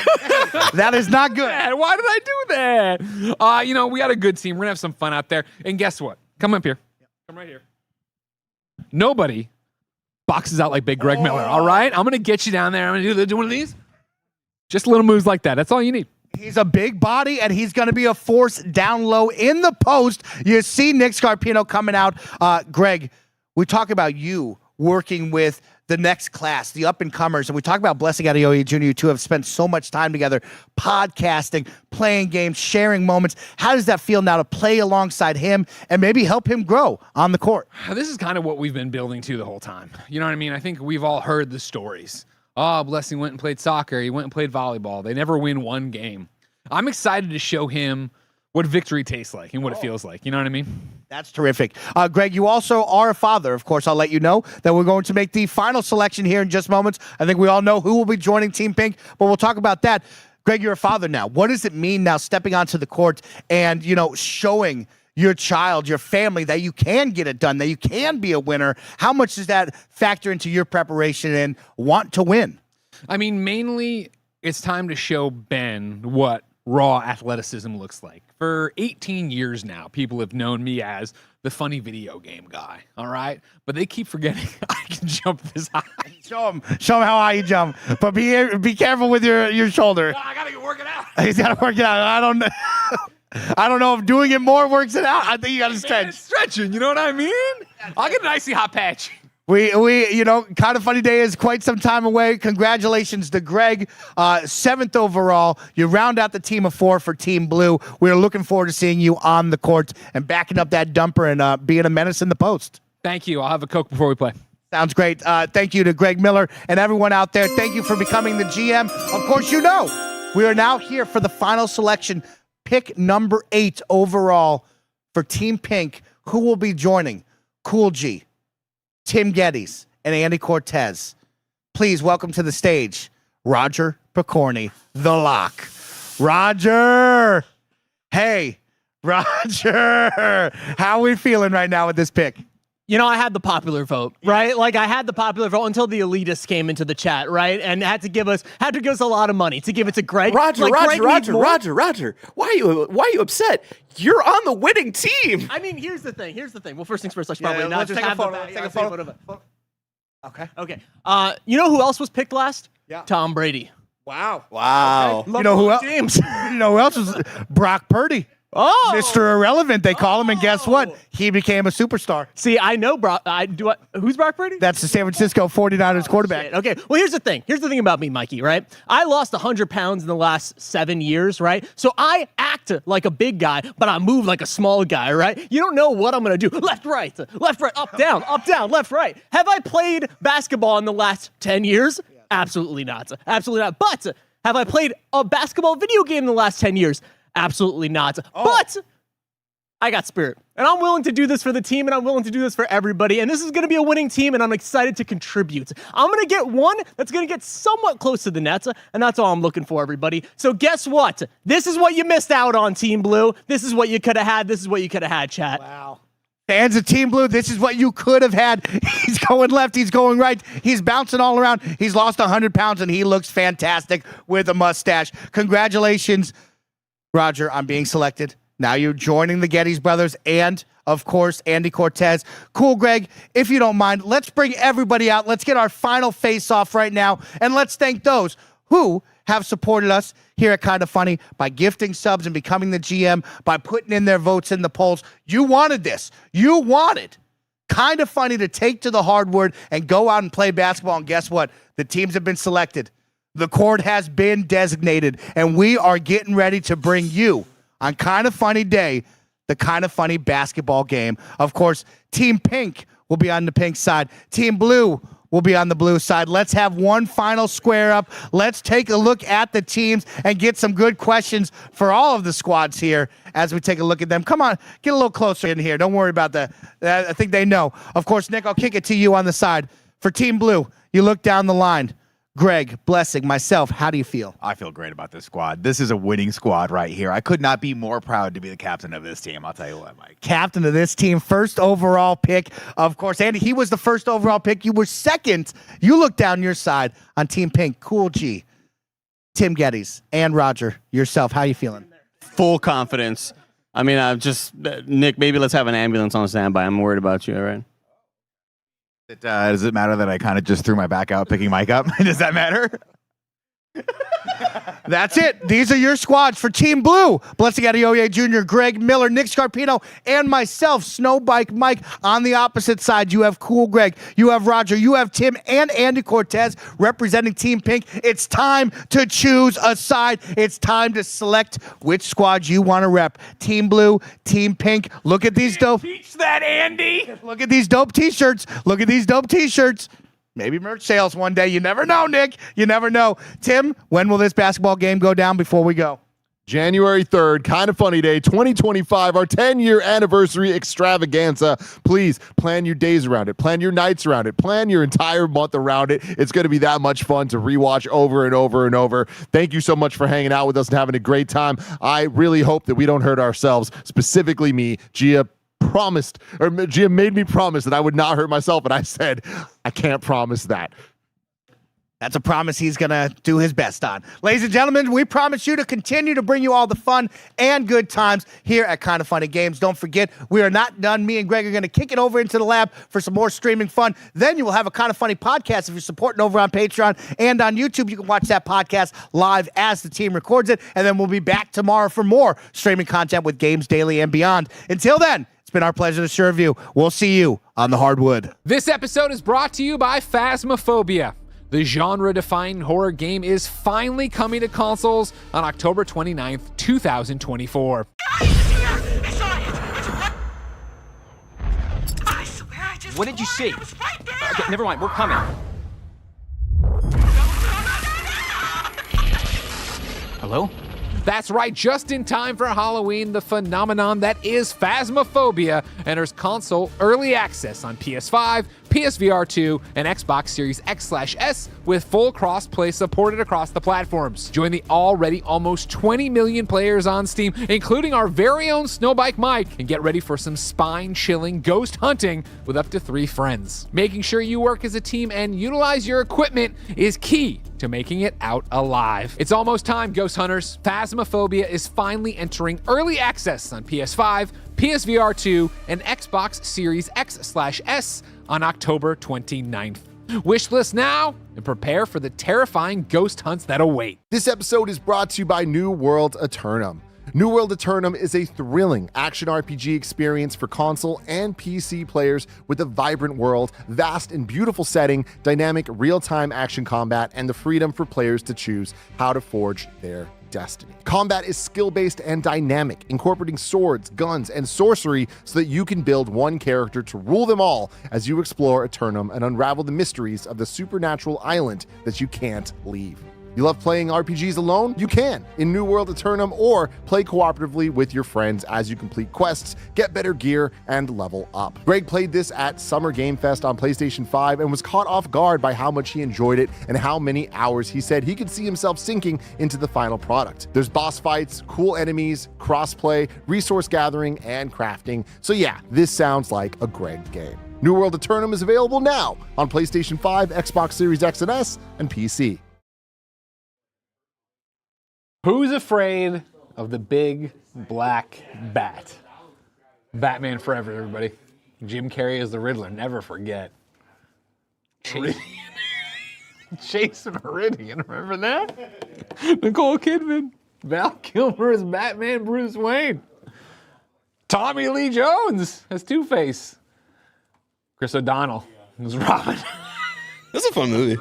That is not good. Man, why did I do that? We got a good team. We're going to have some fun out there. And guess what? Come up here. Come right here. Nobody boxes out like Big Greg Miller, all right? I'm going to get you down there. I'm going to do one of these. Just little moves like that. That's all you need. He's a big body, and he's going to be a force down low in the post. You see Nick Scarpino coming out. Greg, we talk about you working with the next class, the up-and-comers, and we talk about Blessing Adeoye Jr. You two have spent so much time together, podcasting, playing games, sharing moments. How does that feel now to play alongside him and maybe help him grow on the court? This is kind of what we've been building to the whole time. You know what I mean? I think we've all heard the stories. Oh, Blessing went and played soccer. He went and played volleyball. They never win one game. I'm excited to show him what victory tastes like and what it feels like. You know what I mean? That's terrific. Greg, you also are a father. Of course, I'll let you know that we're going to make the final selection here in just moments. I think we all know who will be joining Team Pink, but we'll talk about that. Greg, you're a father now. What does it mean now stepping onto the court and, showing your child, your family, that you can get it done, that you can be a winner? How much does that factor into your preparation and want to win? I mean, mainly it's time to show Ben what raw athleticism looks like. For 18 years now, people have known me as the funny video game guy, all right? But they keep forgetting I can jump this high. Show him how high you jump, but be careful with your shoulder. I gotta work it out. He's got to work it out. I don't know if doing it more works it out. I think you got to Man, stretch. it's stretching, you know what I mean? I'll get an icy hot patch. We Kind of Funny Day is quite some time away. Congratulations to Greg, 7th overall. You round out the team of 4 for Team Blue. We're looking forward to seeing you on the court and backing up that dumper and being a menace in the post. Thank you. I'll have a Coke before we play. Sounds great. Thank you to Greg Miller and everyone out there. Thank you for becoming the GM. Of course, we are now here for the final selection. Pick number 8 overall for Team Pink. Who will be joining Cool G, Tim Geddes, and Andy Cortez? Please welcome to the stage, Roger Picorni, the Lock. Roger! Hey, Roger! How are we feeling right now with this pick? I had the popular vote, right? Like I had the popular vote until the elitists came into the chat, right? And had to give us a lot of money to give it to Greg. Roger, Like, Greg needs more. Roger. Why are you upset? You're on the winning team. I mean, here's the thing. Well, first things first. I should probably not just have Take a photo. Okay. Okay. You know who else was picked last? Yeah. Tom Brady. Wow. Wow. You know who else? James. You know who else was Brock Purdy? Oh, Mr. Irrelevant, they call him, and guess what? He became a superstar. See, I know Brock. Who's Brock Purdy? That's the San Francisco 49ers quarterback. Shit. Okay. Well, here's the thing. Here's the thing about me, Mikey, right? I lost 100 pounds in the last 7 years, right? So I act like a big guy, but I move like a small guy, right? You don't know what I'm going to do. Left, right, up, down, left, right. Have I played basketball in the last 10 years? Absolutely not. Absolutely not. But have I played a basketball video game in the last 10 years? Absolutely not. But I got spirit. And I'm willing to do this for the team, and I'm willing to do this for everybody. And this is going to be a winning team, and I'm excited to contribute. I'm going to get one that's going to get somewhat close to the nets, and that's all I'm looking for, everybody. So guess what? This is what you missed out on, Team Blue. This is what you could have had. This is what you could have had, chat. Wow. Fans of Team Blue, this is what you could have had. He's going left. He's going right. He's bouncing all around. He's lost 100 pounds, and he looks fantastic with a mustache. Congratulations, Roger, on being selected. Now you're joining the Geddes brothers and, of course, Andy Cortez. Cool, Greg. If you don't mind, let's bring everybody out. Let's get our final face-off right now, and let's thank those who have supported us here at Kinda Funny by gifting subs and becoming the GM, by putting in their votes in the polls. You wanted this. You wanted Kinda Funny to take to the hardwood and go out and play basketball, and guess what? The teams have been selected. The court has been designated, and we are getting ready to bring you, on Kinda Funny Day, the Kinda Funny basketball game. Of course, Team Pink will be on the pink side. Team Blue will be on the blue side. Let's have one final square up. Let's take a look at the teams and get some good questions for all of the squads here as we take a look at them. Come on, get a little closer in here. Don't worry about that. I think they know. Of course, Nick, I'll kick it to you on the side. For Team Blue, you look down the line. Greg, Blessing, myself, how do you feel? I feel great about this squad. This is a winning squad right here. I could not be more proud to be the captain of this team. I'll tell you what, Mike. Captain of this team, first overall pick. Of course, Andy, he was the first overall pick. You were second. You look down your side on Team Pink. Cool G, Tim Geddes, and Roger, yourself. How you feeling? Full confidence. I mean, I'm just Nick. Maybe let's have an ambulance on standby. I'm worried about you. All right. Does it matter that I kind of just threw my back out picking Mike up? Does that matter? That's it. These are your squads for Team Blue. Blessing Adeoye Jr., Greg Miller, Nick Scarpino, and myself, Snowbike Mike. On the opposite side, you have Cool Greg, you have Roger, you have Tim, and Andy Cortez representing Team Pink. It's time to choose a side. It's time to select which squad you want to rep. Team Blue, Team Pink. Look at these dope. Teach that, Andy. Look at these dope t-shirts. Look at these dope t-shirts. Maybe merch sales one day. You never know, Nick. You never know. Tim, when will this basketball game go down before we go? January 3rd, Kind of Funny Day, 2025, our 10-year anniversary extravaganza. Please plan your days around it. Plan your nights around it. Plan your entire month around it. It's going to be that much fun to rewatch over and over and over. Thank you so much for hanging out with us and having a great time. I really hope that we don't hurt ourselves, specifically me. Gia made me promise that I would not hurt myself, and I said, I can't promise that. That's a promise he's going to do his best on. Ladies and gentlemen, we promise you to continue to bring you all the fun and good times here at Kind of Funny Games. Don't forget, we are not done. Me and Greg are going to kick it over into the lab for some more streaming fun. Then you will have a Kind of Funny podcast if you're supporting over on Patreon and on YouTube. You can watch that podcast live as the team records it. And then we'll be back tomorrow for more streaming content with Games Daily and beyond. Until then, it's been our pleasure to serve you. We'll see you on the hardwood. This episode is brought to you by Phasmophobia. The genre-defying horror game is finally coming to consoles on October 29th, 2024. What did you see? Okay, never mind, we're coming. Hello? That's right, just in time for Halloween, the phenomenon that is Phasmophobia enters console early access on PS5, PSVR 2, and Xbox Series X/S with full cross-play supported across the platforms. Join the already almost 20 million players on Steam, including our very own Snowbike Mike, and get ready for some spine-chilling ghost hunting with up to 3 friends. Making sure you work as a team and utilize your equipment is key to making it out alive. It's almost time, Ghost Hunters. Phasmophobia is finally entering early access on PS5, PSVR 2, and Xbox Series X/S on October 29th. Wishlist now and prepare for the terrifying ghost hunts that await. This episode is brought to you by New World Eternum. New World Eternum is a thrilling action RPG experience for console and PC players with a vibrant world, vast and beautiful setting, dynamic real-time action combat, and the freedom for players to choose how to forge their destiny. Combat is skill-based and dynamic, incorporating swords, guns, and sorcery so that you can build one character to rule them all as you explore Eternum and unravel the mysteries of the supernatural island that you can't leave. You love playing RPGs alone? You can in New World Eternum, or play cooperatively with your friends as you complete quests, get better gear, and level up. Greg played this at Summer Game Fest on PlayStation 5 and was caught off guard by how much he enjoyed it and how many hours he said he could see himself sinking into the final product. There's boss fights, cool enemies, crossplay, resource gathering, and crafting. So yeah, this sounds like a Greg game. New World Eternum is available now on PlayStation 5, Xbox Series X and S, and PC. Who's afraid of the big black bat? Batman forever, everybody. Jim Carrey is the Riddler, never forget. Jason Meridian, remember that? Nicole Kidman. Val Kilmer is Batman Bruce Wayne. Tommy Lee Jones as Two-Face. Chris O'Donnell is Robin. That's a fun movie.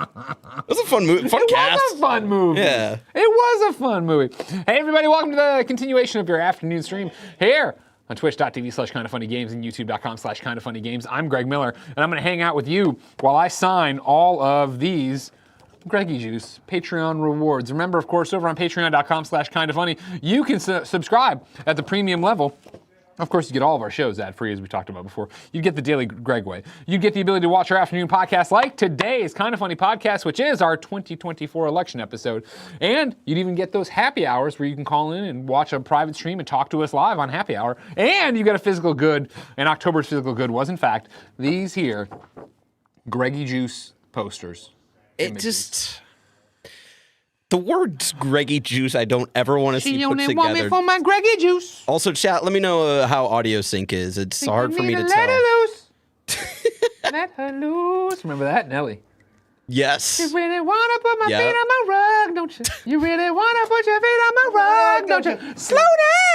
That's a fun movie. Fun cast. It was a fun movie. Yeah. It was a fun movie. Hey, everybody, welcome to the continuation of your afternoon stream here on twitch.tv/kindoffunnygames and youtube.com/kindoffunnygames. I'm Greg Miller, and I'm going to hang out with you while I sign all of these Greggy Juice Patreon rewards. Remember, of course, over on patreon.com/kindoffunny, you can subscribe at the premium level. Of course, you get all of our shows ad-free, as we talked about before. You get the Daily Greg Way. You get the ability to watch our afternoon podcast like today's Kind of Funny podcast, which is our 2024 election episode. And you'd even get those happy hours where you can call in and watch a private stream and talk to us live on happy hour. And you get a physical good. And October's physical good was, in fact, these here Greggy Juice posters. It just... The words Greggy Juice I don't ever want to see put together. Want me for my Greggy Juice. Also, chat, let me know how audio sync is. It's hard for me to let tell. Her loose. Let her loose. Remember that, Nelly? Yes. You really wanna put my Yep. feet on my rug, don't you? You really wanna put your feet on my rug, don't you? Slow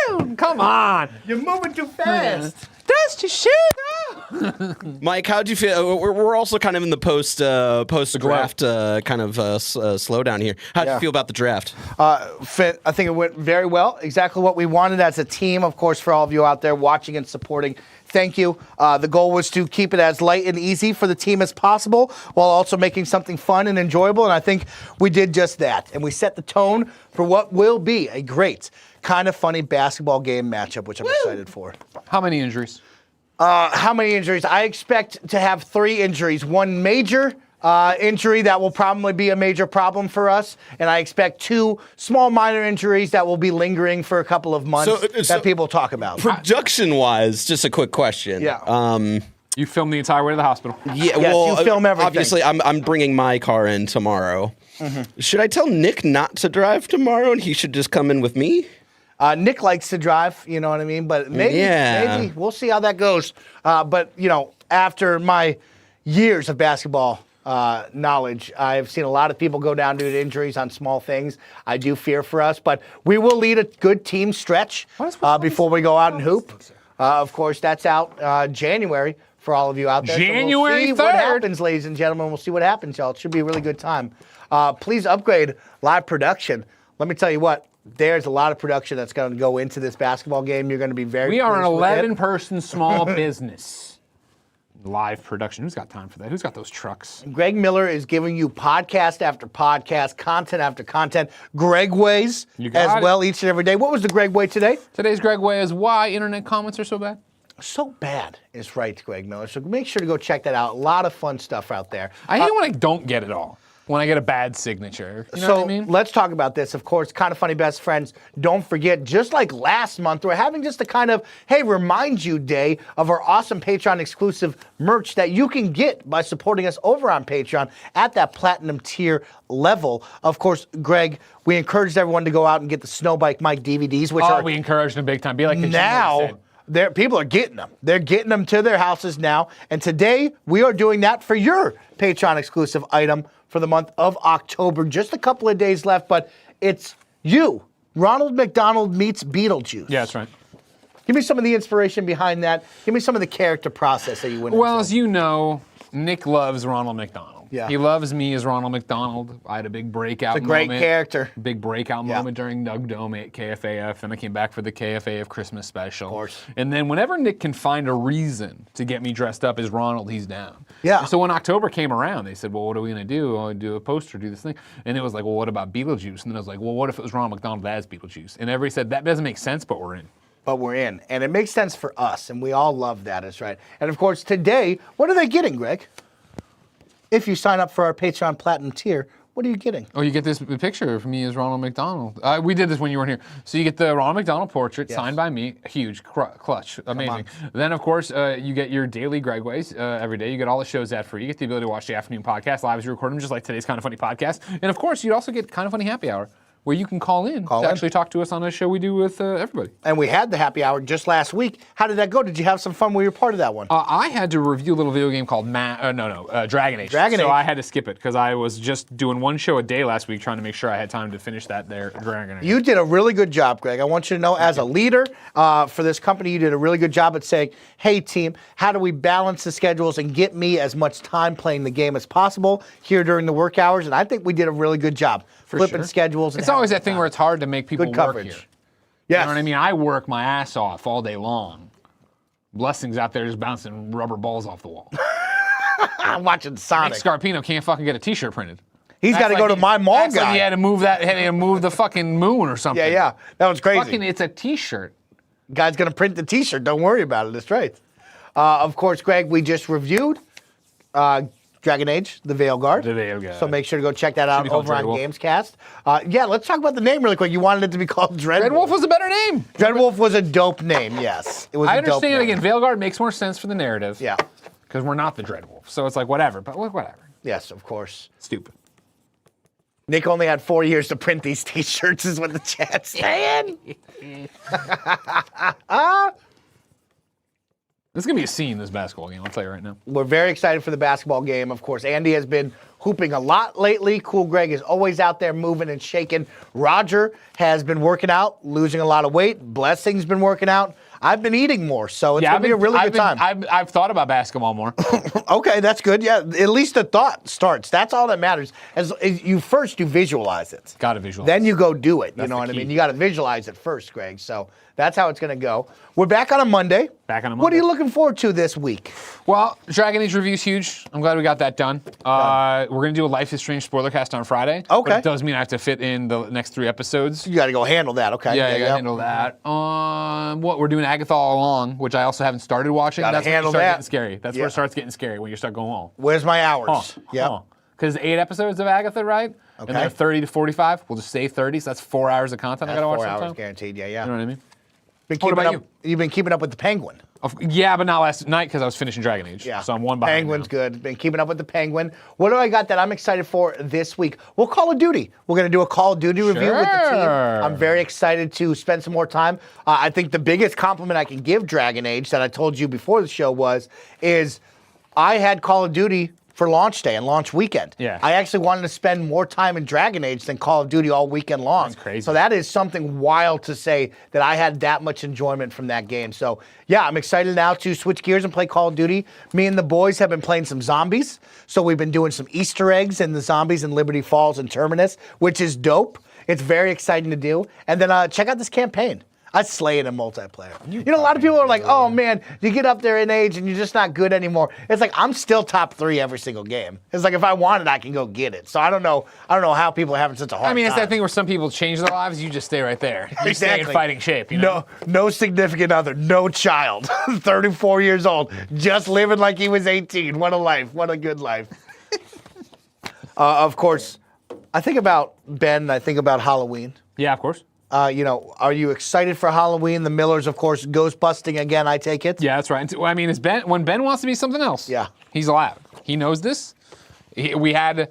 down! Come on! You're moving too fast. Dust your shoes off! Mike, how'd you feel? We're also kind of in the post-draft kind of slowdown here. How'd you feel about the draft? I think it went very well. Exactly what we wanted as a team, of course, for all of you out there watching and supporting. Thank you. The goal was to keep it as light and easy for the team as possible while also making something fun and enjoyable. And I think we did just that. And we set the tone for what will be a great, kind of funny basketball game matchup, which I'm excited for. How many injuries? How many injuries? I expect to have 3 injuries. One major injury that will probably be a major problem for us. And I expect 2 small minor injuries that will be lingering for a couple of months that people talk about. Production-wise, just a quick question. Yeah. You filmed the entire way to the hospital. Yeah, Yes, well, you film everything. obviously, I'm bringing my car in tomorrow. Should I tell Nick not to drive tomorrow and he should just come in with me? Nick likes to drive, you know what I mean? But maybe we'll see how that goes. But, you know, after my years of basketball knowledge, I've seen a lot of people go down due to injuries on small things. I do fear for us, but we will lead a good team stretch before we go out and hoop. Of course, that's out January for all of you out there. January so we'll see 3rd. what happens, ladies and gentlemen. We'll see what happens, y'all. It should be a really good time. Please upgrade live production. Let me tell you what. There's a lot of production that's going to go into this basketball game. You're going to be very We are an pleased with it. 11-person small business. Live production. Who's got time for that? Who's got those trucks? Greg Miller is giving you podcast after podcast, content after content, Greg Ways You got as it. well each and every day. What was the Greg Way today? Today's Greg Way is why internet comments are so bad. So bad is right, Greg Miller. So make sure to go check that out. A lot of fun stuff out there. I hate when I don't get it all. When I get a bad signature. You know So what I mean? let's talk about this. Of course, Kind of Funny Best Friends. Don't forget, just like last month, we're having just a kind of, hey, remind you day of our awesome Patreon exclusive merch that you can get by supporting us over on Patreon at that platinum tier level. Of course, Greg, we encouraged everyone to go out and get the Snowbike Mike DVDs, which are we encouraged them big time. Be like the now. People are getting them. They're getting them to their houses now. And today, we are doing that for your Patreon exclusive item for the month of October. Just a couple of days left, but it's you. Ronald McDonald meets Beetlejuice. Yeah, that's right. Give me some of the inspiration behind that. Give me some of the character process that you went Well, into. as you know, Nick loves Ronald McDonald. Yeah. He loves me as Ronald McDonald. I had a big breakout It's a great moment. character. Big breakout Yeah. moment during Nug Dome at KFAF, and I came back for the KFAF Christmas special. Of course. And then whenever Nick can find a reason to get me dressed up as Ronald, he's down. Yeah. So when October came around, they said, well, what are we going to do? Oh, do a poster, do this thing. And it was like, well, what about Beetlejuice? And then I was like, well, what if it was Ronald McDonald as Beetlejuice? And everybody said, that doesn't make sense, but we're in. But we're in. And it makes sense for us, and we all love that, is right. And of course, today, what are they getting, Greg? If you sign up for our Patreon Platinum tier, what are you getting? Oh, you get this picture of me as Ronald McDonald. We did this when you weren't here. So you get the Ronald McDonald portrait signed by me. Huge, clutch, amazing. Then, of course, you get your daily Greg Ways every day. You get all the shows ad free. You get the ability to watch the afternoon podcast live as you record them, just like today's Kind of Funny podcast. And, of course, you'd also get Kind of Funny Happy Hour, where you can call in to actually talk to us on a show we do with everybody. And we had the happy hour just last week. How did that go? Did you have some fun when you were part of that one? I had to review a little video game called Dragon Age. Dragon Age. So I had to skip it because I was just doing one show a day last week trying to make sure I had time to finish that there, Dragon Age. You did a really good job, Greg. I want you to know, as a leader for this company, you did a really good job at saying, hey, team, how do we balance the schedules and get me as much time playing the game as possible here during the work hours? And I think we did a really good job flipping schedules. And It's always having that thing time. where it's hard to make people Good work coverage. here. Yes. You know what I mean? I work my ass off all day long. Blessing's out there just bouncing rubber balls off the wall. I'm watching Nick Sonic. Scarpino can't fucking get a T-shirt printed. He's got to go to my mall That's guy. like he had to move that. Had to move the fucking moon or something. Yeah. That was crazy. Fucking, it's a T-shirt. Guy's going to print the T-shirt. Don't worry about it. That's right. Of course, Greg, we just reviewed Dragon Age, the Veilguard. The Veilguard. So make sure to go check that out be called over on Dreadwolf. Gamescast. Yeah, let's talk about the name really quick. You wanted it to be called Dreadwolf. Red Wolf was a better name. Dreadwolf was a dope name, yes. It was I a dope understand name. again. Veilguard makes more sense for the narrative. Yeah. Because we're not the Dreadwolf, so it's like whatever. But whatever. Yes, of course. Stupid. Nick only had 4 years to print these T-shirts, is what the chat's saying. There's gonna be a scene this basketball game. I'll tell you right now. We're very excited for the basketball game. Of course, Andy has been hooping a lot lately. Cool Greg is always out there moving and shaking. Roger has been working out, losing a lot of weight. Blessing's been working out. I've been eating more, so it's going to be a really good time. I've thought about basketball more. Okay, that's good. Yeah, at least the thought starts. That's all that matters. As you visualize it. Got to visualize. Then you go do it. You That's know the what I key. mean? You got to visualize it first, Greg. So that's how it's going to go. We're back on a Monday. Back on a What are you Monday. looking forward to this week? Well, Dragon Age review's huge. I'm glad we got that done. We're gonna do a Life is Strange spoiler cast on Friday. Okay. But it does mean I have to fit in the next 3 episodes. You got to go handle that. Okay. Yeah, you gotta handle that. What we're doing Agatha All Along, which I also haven't started watching. Gotta That's when handle you start that. getting scary. That's Yeah. where it starts getting scary when you start going, oh. Where's my hours? Yeah. Because 8 episodes of Agatha, right? Okay. And they're 30 to 45. We'll just say 30, so that's 4 hours of content I That's gotta watch 4 hours sometime. guaranteed. Yeah. You know what I mean? Been What keeping about up, you've been keeping up with the Penguin. Yeah, but not last night because I was finishing Dragon Age. Yeah. So I'm one behind. Penguin's now. good. Been keeping up with the Penguin. What do I got that I'm excited for this week? Well, Call of Duty. We're going to do a Call of Duty review with the team. Sure. I'm very excited to spend some more time. I think the biggest compliment I can give Dragon Age that I told you before the show is I had Call of Duty for launch day and launch weekend. Yeah. I actually wanted to spend more time in Dragon Age than Call of Duty all weekend long. That's crazy. So that is something wild to say that I had that much enjoyment from that game. So yeah, I'm excited now to switch gears and play Call of Duty. Me and the boys have been playing some zombies. So we've been doing some Easter eggs in the zombies in Liberty Falls and Terminus, which is dope. It's very exciting to do. And then check out this campaign. I slay it in multiplayer. You know, a lot of people are like, oh man, you get up there in age and you're just not good anymore. It's like, I'm still top 3 every single game. It's like, if I want it, I can go get it. So I don't know how people are having such a hard time. I mean, it's that thing where some people change their lives, you just stay right there. You stay in fighting shape, you know? No significant other, no child, 34 years old, just living like he was 18. What a life. What a good life. Of course, I think about Ben, I think about Halloween. Yeah, of course. Are you excited for Halloween? The Millers, of course, ghost busting again, I take it. Yeah, that's right. I mean, it's Ben. When Ben wants to be something else, Yeah. he's allowed. He knows this. We had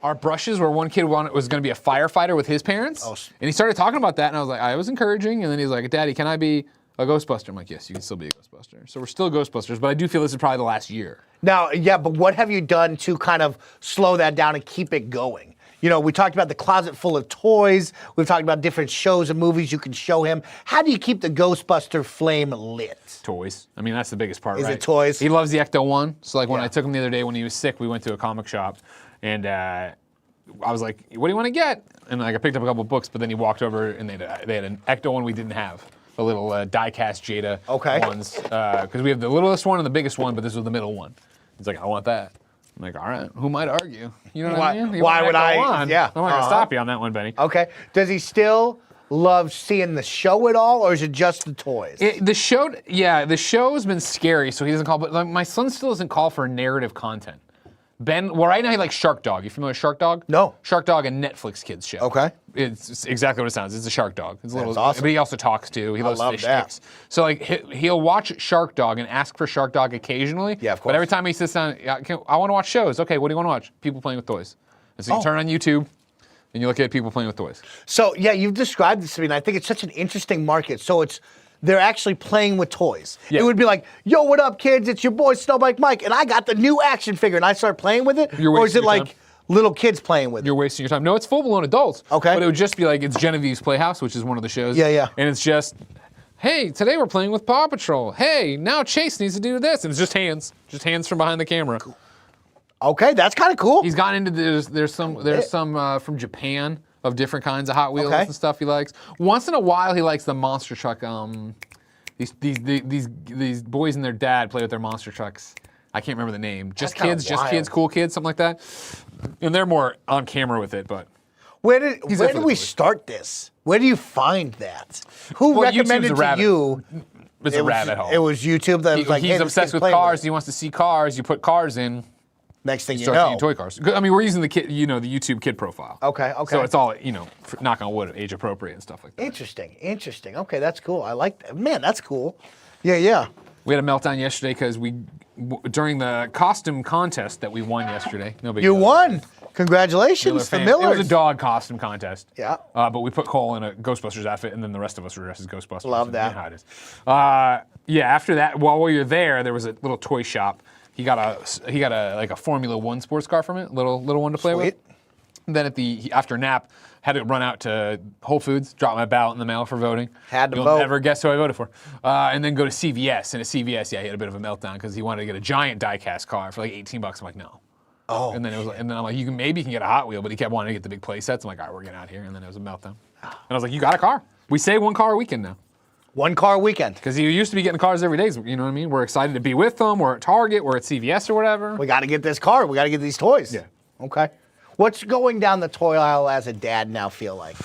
our brushes where one kid was going to be a firefighter with his parents, and he started talking about that, and I was like, I was encouraging, and then he's like, Daddy, can I be a Ghostbuster? I'm like, yes, you can still be a Ghostbuster. So we're still Ghostbusters, but I do feel this is probably the last year. Now, yeah, but what have you done to kind of slow that down and keep it going? You know, we talked about the closet full of toys. We've talked about different shows and movies you can show him. How do you keep the Ghostbuster flame lit? Toys. I mean, that's the biggest part, Is right? it toys? He loves the Ecto-1. So, like, when Yeah. I took him the other day when he was sick, we went to a comic shop, and I was like, what do you want to get? And, like, I picked up a couple books, but then he walked over, and they had an Ecto-1 we didn't have. The little die-cast Jada ones. Because we have the littlest one and the biggest one, but this was the middle one. He's like, I want that. I'm like, all right, who might argue? You know what I mean? You why want would I- Ecto-1. yeah, I'm not going to stop you on that one, Benny. Okay. Does he still love seeing the show at all, or is it just the toys? The show's been scary, so he doesn't call. But like, my son still doesn't call for narrative content. Well, right now he likes Shark Dog. You familiar with Shark Dog? No. Shark Dog, a Netflix kids show. Okay. It's exactly what it sounds. It's a Shark Dog. It's a little. awesome. But he also talks too. He loves love fish that. sticks. So like he'll watch Shark Dog and ask for Shark Dog occasionally. Yeah, of But every course. time he sits down, I want to watch shows. Okay, what do you want to watch? People playing with toys. And so you turn on YouTube, and you look at people playing with toys. So, yeah, you've described this to me, and I think it's such an interesting market. So they're actually playing with toys. Yeah. It would be like, yo, what up, kids? It's your boy, Snowbike Mike, and I got the new action figure, and I start playing with it? You're Or is wasting it your like time. little kids playing with You're it? wasting your time. No, it's full-blown adults. Okay. But it would just be like, it's Genevieve's Playhouse, which is one of the shows. Yeah, yeah. And it's just, hey, today we're playing with Paw Patrol. Hey, now Chase needs to do this. And it's just hands from behind the camera. Okay, that's kind of cool. He's gotten into, there's some from Japan, of different kinds of Hot Wheels Okay. and stuff he likes. Once in a while, he likes the monster truck. These boys and their dad play with their monster trucks. I can't remember the name. Just kinda kids, just wild. kids, cool kids, something like that. And they're more on camera with it, but Where did He's there for the we toys. start this? Where do you find that? Who Well, recommended YouTube's a to rabbit. you? it's a rabbit hole. It was YouTube that was like, He's hey, this obsessed kid's with playing cars. it. He wants to see cars. You put cars in. Next thing you Start know. seeing toy cars. I mean, we're using the kid, the YouTube kid profile. Okay. So it's all, knock on wood, age appropriate and stuff like that. Interesting. Okay, that's cool. I like that. Man, that's cool. Yeah. We had a meltdown yesterday because during the costume contest that we won yesterday. No big You deal. won. Congratulations, the It Millers. was a dog costume contest. Yeah. But we put Cole in a Ghostbusters outfit, and then the rest of us were dressed as Ghostbusters. Love And that. you know how it is. Yeah. After that, while we were there, there was a little toy shop. He got a Formula One sports car from it, little one to play with. Sweet. And then after nap, had to run out to Whole Foods, drop my ballot in the mail for voting. Had to You'll vote. never guess who I voted for. And then go to CVS. And at CVS, he had a bit of a meltdown because he wanted to get a giant die-cast car for like $18. I'm like, no. Oh. And then I'm like, maybe you can get a Hot Wheel, but he kept wanting to get the big play sets. I'm like, all right, we're getting out of here. And then it was a meltdown. And I was like, you got a car. We save one car a weekend now. One car weekend. Because he used to be getting cars every day. You know what I mean? We're excited to be with them. We're at Target. We're at CVS or whatever. We got to get this car. We got to get these toys. Yeah. Okay. What's going down the toy aisle as a dad now feel like?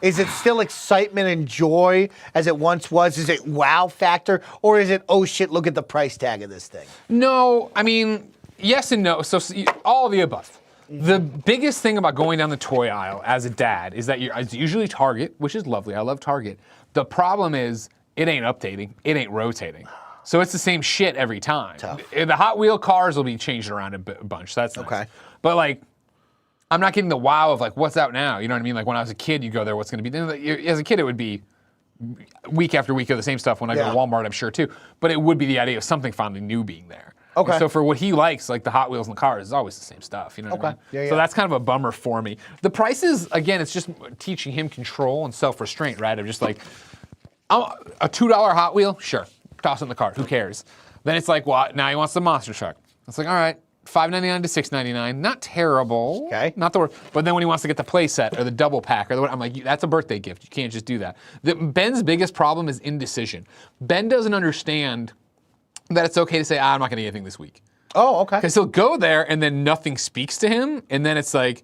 Is it still excitement and joy as it once was? Is it wow factor? Or is it, oh shit, look at the price tag of this thing? No, I mean, yes and no. So all of the above. The biggest thing about going down the toy aisle as a dad is that it's usually Target, which is lovely. I love Target. The problem is it ain't updating. It ain't rotating. So it's the same shit every time. Tough. The Hot Wheel cars will be changed around a bunch. That's nice. Okay. But like, I'm not getting the wow of like, what's out now? You know what I mean? Like when I was a kid, you go there, what's going to be? As a kid, it would be week after week of the same stuff. When I go Yeah. to Walmart, I'm sure too. But it would be the idea of something finally new being there. Okay. And so for what he likes, like the Hot Wheels and the cars, it's always the same stuff. You know what I Okay. mean? Yeah, So yeah. that's kind of a bummer for me. The prices, again, it's just teaching him control and self-restraint, right? Of just like, a $2 Hot Wheel, sure, toss it in the cart. Who cares? Then it's like, well, now he wants the monster truck. It's like, all right, $5.99 to $6.99, not terrible. Okay. Not the worst. But then when he wants to get the play set or the double pack or the, I'm like, that's a birthday gift. You can't just do that. Ben's biggest problem is indecision. Ben doesn't understand that it's okay to say, I'm not going to get anything this week. Oh, okay. Because he'll go there and then nothing speaks to him, and then it's like,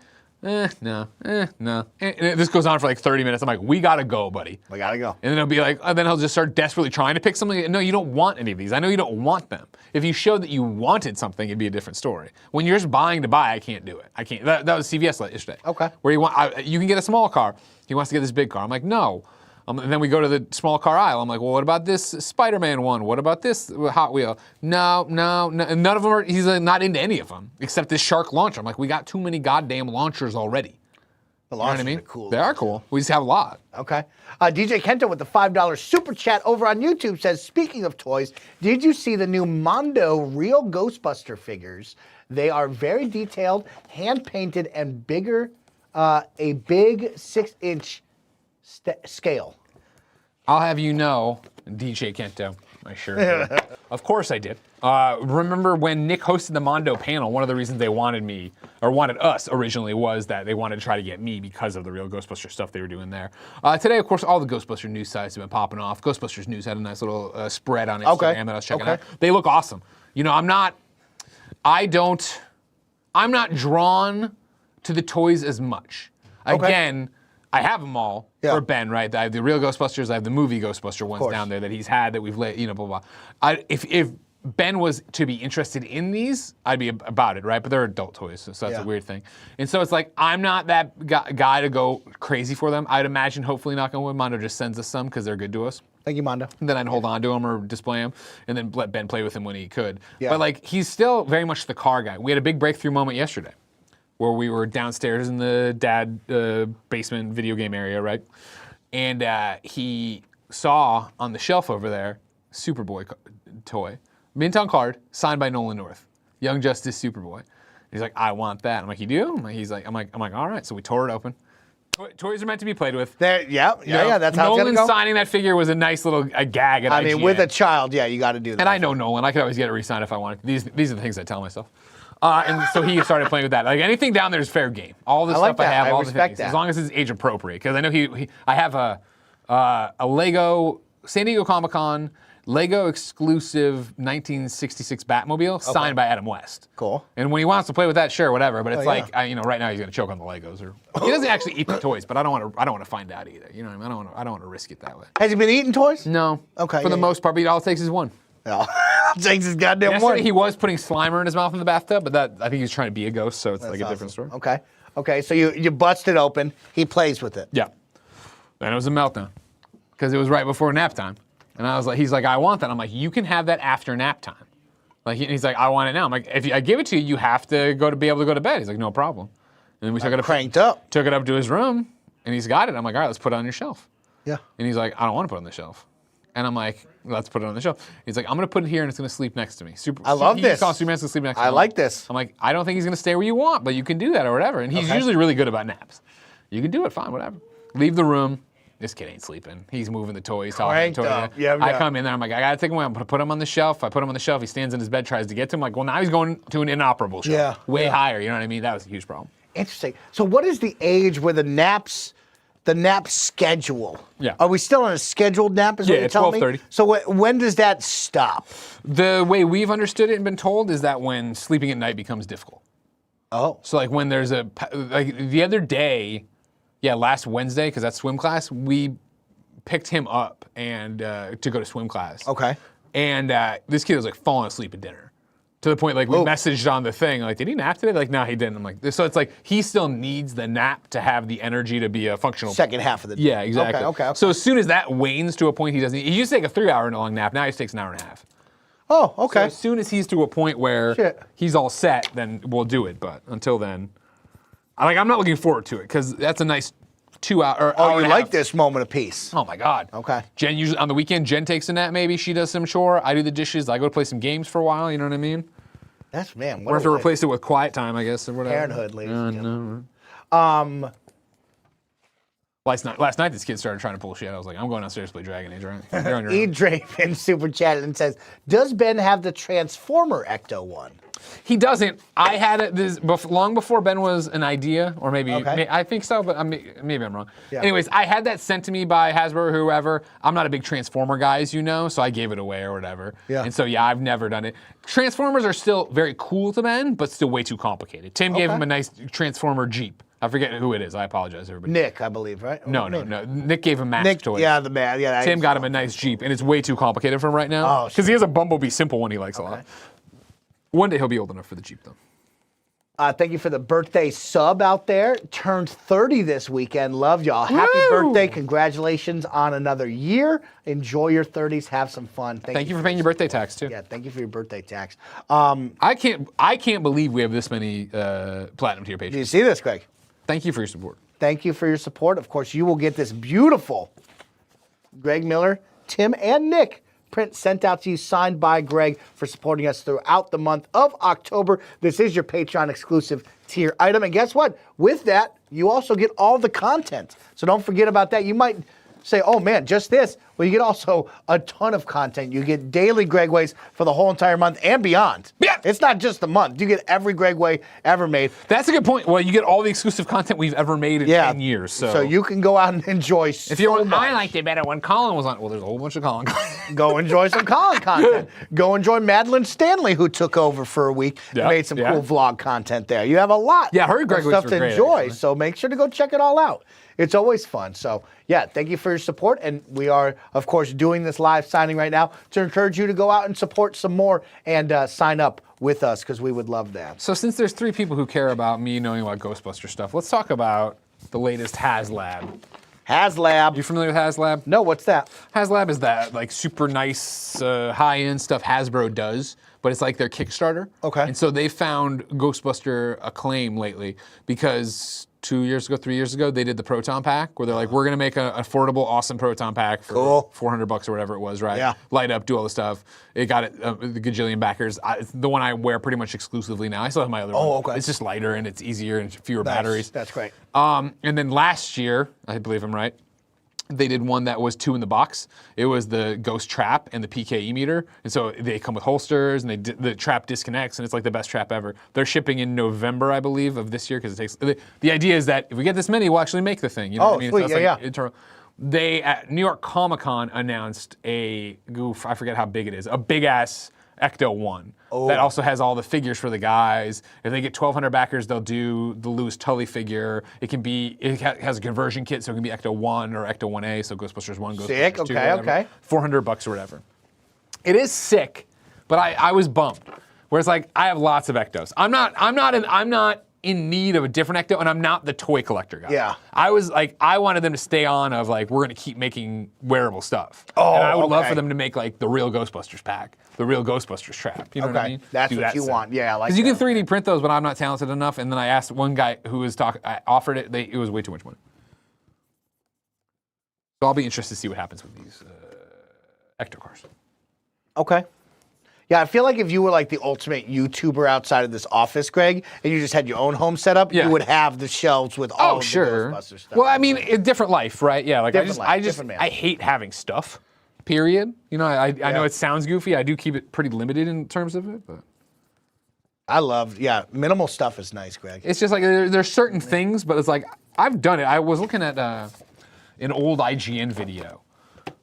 no. And this goes on for like 30 minutes. I'm like, we gotta go, buddy. We got to go. And then he'll be like, then he'll just start desperately trying to pick something. No, you don't want any of these. I know you don't want them. If you showed that you wanted something, it'd be a different story. When you're just buying to buy, I can't do it. I can't. That was CVS yesterday. Okay. Where you can get a small car. He wants to get this big car. I'm like, no. And then we go to the small car aisle. I'm like, well, what about this Spider-Man one? What about this Hot Wheel? No. And none of them are, he's not into any of them, except this Shark launcher. I'm like, we got too many goddamn launchers already. The You know what I launchers mean? are cool. They are cool. We just have a lot. Okay. DJ Kento with the $5 super chat over on YouTube says, speaking of toys, did you see the new Mondo real Ghostbuster figures? They are very detailed, hand-painted, and bigger, a big 6-inch scale. I'll have you know, DJ Kento, I sure did. Of course I did. Remember when Nick hosted the Mondo panel, one of the reasons they wanted me, or wanted us originally, was that they wanted to try to get me because of the real Ghostbuster stuff they were doing there. Today, of course, all the Ghostbuster news sites have been popping off. Ghostbusters News had a nice little spread on Instagram Okay. that I was checking Okay. out. They look awesome. You know, I'm not drawn to the toys as much. Okay. Again, I have them all Yeah. for Ben, right? I have the real Ghostbusters, I have the movie Ghostbuster ones course. down there that he's had that we've let, blah, blah, blah. If Ben was to be interested in these, I'd be about it, right? But they're adult toys, so that's Yeah. a weird thing. And so it's like, I'm not that guy to go crazy for them. I'd imagine, hopefully, knock on wood, Mondo just sends us some because they're good to us. Thank you, Mondo. And then I'd hold on to him or display him, and then let Ben play with him when he could. Yeah. But like, he's still very much the car guy. We had a big breakthrough moment yesterday, where we were downstairs in the dad basement video game area, right? And he saw on the shelf over there Superboy toy, mint on card, signed by Nolan North, Young Justice Superboy. He's like, I want that. I'm like, you do? I'm like, all right. So we tore it open. Toys are meant to be played with. Yeah, You know, that's how Nolan it's gonna go. signing that figure was a nice little gag at I mean, IGN. with a child, yeah, you got to do that. And I know Nolan. I could always get it re-signed if I wanted. These are the things I tell myself. And so he started playing with that. Like anything down there is fair game. All the I like stuff I that. have, I all the respect things, that. as long as it's age appropriate. Because I know I have a Lego San Diego Comic-Con Lego exclusive 1966 Batmobile signed by Adam West. Cool. And when he wants to play with that, sure, whatever. But it's Oh, like, yeah. right now he's gonna choke on the Legos, or he doesn't actually eat the toys. But I don't want to find out either. You know what I mean? I don't want to risk it that way. Has he been eating toys? No. Okay, For the yeah, most part, but all it takes is one. No. Takes his goddamn Yesterday one. he was putting Slimer in his mouth in the bathtub, but I think he was trying to be a ghost, so it's like a different story. Okay. Okay. So you bust it open. He plays with it. Yeah. Then it was a meltdown because it was right before nap time, and he's like, I want that. I'm like, you can have that after nap time. Like he's like, I want it now. I'm like, if I give it to you, you have to be able to go to bed. He's like, no problem. And then we took it Cranked up. took it up to his room, and he's got it. I'm like, all right, let's put it on your shelf. Yeah. And he's like, I don't want to put it on the shelf. And I'm like, let's put it on the shelf. He's like, I'm gonna put it here and it's gonna sleep next to me. I love this. Superman's gonna sleep next to me. I like this. I'm like, I don't think he's gonna stay where you want, but you can do that or whatever. And he's usually really good about naps. You can do it, fine, whatever. Leave the room. This kid ain't sleeping. He's moving the toys, talking to the Cranked toy. up. Yeah, I yeah. come in there, I'm like, I gotta take him away. I'm gonna put him on the shelf. I put him on the shelf. He stands in his bed, tries to get to him. Like, well, now he's going to an inoperable shelf. Yeah, Way yeah. higher, you know what I mean? That was a huge problem. Interesting. So what is the age where the nap schedule? Yeah. Are we still on a scheduled nap? Is what Yeah, you're telling me? 12:30. So when does that stop? The way we've understood it and been told is that when sleeping at night becomes difficult. Oh. So like when there's like the other day, last Wednesday, because that's swim class, we picked him up and to go to swim class. Okay. And this kid was like falling asleep at dinner. To the point, like we messaged on the thing, like, did he nap today? Like, no, he didn't. I'm like, so it's like he still needs the nap to have the energy to be a functional. Second half of the day. Yeah, exactly. Okay. So as soon as that wanes to a point he doesn't, he used to take a 3-hour long nap. Now he just takes an hour and a half. Oh, So okay. as soon as he's to a point where he's all set, then we'll do it. But until then, I'm not looking forward to it because that's a nice 2 hour. Oh, you like this moment of peace. Oh my God. Okay. Jen usually on the weekend, Jen takes a nap. Maybe she does some chore. I do the dishes. I go to play some games for a while. You know what I mean? That's man. Or have to replace it with quiet time, I guess, or whatever. Parenthood, ladies and gentlemen. Last night, this kid started trying to pull shit. I was like, I'm going downstairs to play Dragon Age, right? You're on your E. own. Draven super chatted and says, "Does Ben have the Transformer Ecto one?" He doesn't. I had it long before Ben was an idea, or maybe I think so, but maybe I'm wrong. Yeah. Anyways, I had that sent to me by Hasbro or whoever. I'm not a big Transformer guy, as you know, so I gave it away or whatever. Yeah. And so I've never done it. Transformers are still very cool to Ben, but still way too complicated. Tim gave him a nice Transformer Jeep. I forget who it is. I apologize, everybody. Nick, I believe, right? No. Nick gave him Max Nick, toys. yeah, the man. Yeah. Tim got him a nice Jeep, and it's way too complicated for him right now. Oh, Because he has a Bumblebee simple one he likes a lot. One day he'll be old enough for the Jeep, though. Thank you for the birthday sub out there. Turned 30 this weekend. Love y'all. Happy birthday. Congratulations on another year. Enjoy your 30s. Have some fun. Thank you for paying your birthday tax, too. Yeah, thank you for your birthday tax. I can't believe we have this many platinum tier Do you patrons. see this, Greg? Thank you for your support. Thank you for your support. Of course, you will get this beautiful Greg Miller, Tim, and Nick print sent out to you, signed by Greg, for supporting us throughout the month of October. This is your Patreon exclusive tier item. And guess what? With that, you also get all the content. So don't forget about that. You might say, oh man, just this. Well, you get also a ton of content. You get daily Greg Ways for the whole entire month and beyond. Yeah. It's not just the month. You get every Greg Way ever made. That's a good point. Well, you get all the exclusive content we've ever made in 10 years. So you can go out and enjoy if you're so much. I liked it better when Colin was on. Well, there's a whole bunch of Colin. Go enjoy some Colin content. Go enjoy Madeline Stanley, who took over for a week and made some cool vlog content there. You have a lot her Greg of Ways stuff were to great, enjoy, actually. so make sure to go check it all out. It's always fun. So, yeah, thank you for your support. And we are, of course, doing this live signing right now to encourage you to go out and support some more and sign up with us because we would love that. So since there's 3 people who care about me knowing about Ghostbuster stuff, let's talk about the latest HasLab. HasLab. You familiar with HasLab? No, what's that? HasLab is that like super nice, high-end stuff Hasbro does, but it's like their Kickstarter. Okay. And so they found Ghostbuster acclaim lately because 2 years ago, 3 years ago, they did the Proton Pack where they're like, we're gonna make an affordable, awesome Proton Pack for $400 or whatever it was, right? Yeah. Light up, do all the stuff. It got it the gajillion backers. It's the one I wear pretty much exclusively now. I still have my other one. Oh, okay. It's just lighter and it's easier and fewer batteries. That's great. And then last year, I believe I'm right, They did one that was 2 in the box. It was the Ghost Trap and the PKE meter. And so they come with holsters, and the trap disconnects, and it's like the best trap ever. They're shipping in November, I believe, of this year, because it takes. The idea is that if we get this many, we'll actually make the thing. You know what I mean? Sweet. So Yeah, it's like They at New York Comic Con announced I forget how big it is, a big ass Ecto 1 that also has all the figures for the guys. If they get 1,200 backers, they'll do the Louis Tully figure. It has a conversion kit, so it can be Ecto 1 or Ecto 1A, so Ghostbusters 1, Ghostbusters Sick. 2, Okay, whatever. okay. $400 or whatever. It is sick, but I was bummed. Whereas like I have lots of Ectos. I'm not in need of a different Ecto, and I'm not the toy collector guy. Yeah. I was like, I wanted them to stay on of like, we're gonna keep making wearable stuff. Oh, and I would love okay. for them to make like the real Ghostbusters pack, the real Ghostbusters trap. You know what I mean? That's Do what that you stuff. want. Yeah, I like that. Because you can 3D print those, but I'm not talented enough. And then I asked one guy who was I offered it, it was way too much money. So I'll be interested to see what happens with these Ecto cars. Okay. Yeah, I feel like if you were like the ultimate YouTuber outside of this office, Greg, and you just had your own home setup, Yeah. you would have the shelves with all of sure. the Ghostbusters stuff. Well, I mean, a different life, right? Yeah, like Different life, different man. I hate having stuff. Period. You know, I know it sounds goofy. I do keep it pretty limited in terms of it, but I love, minimal stuff is nice, Greg. it's just like there's certain things, but it's like I've done it. I was looking at an old IGN video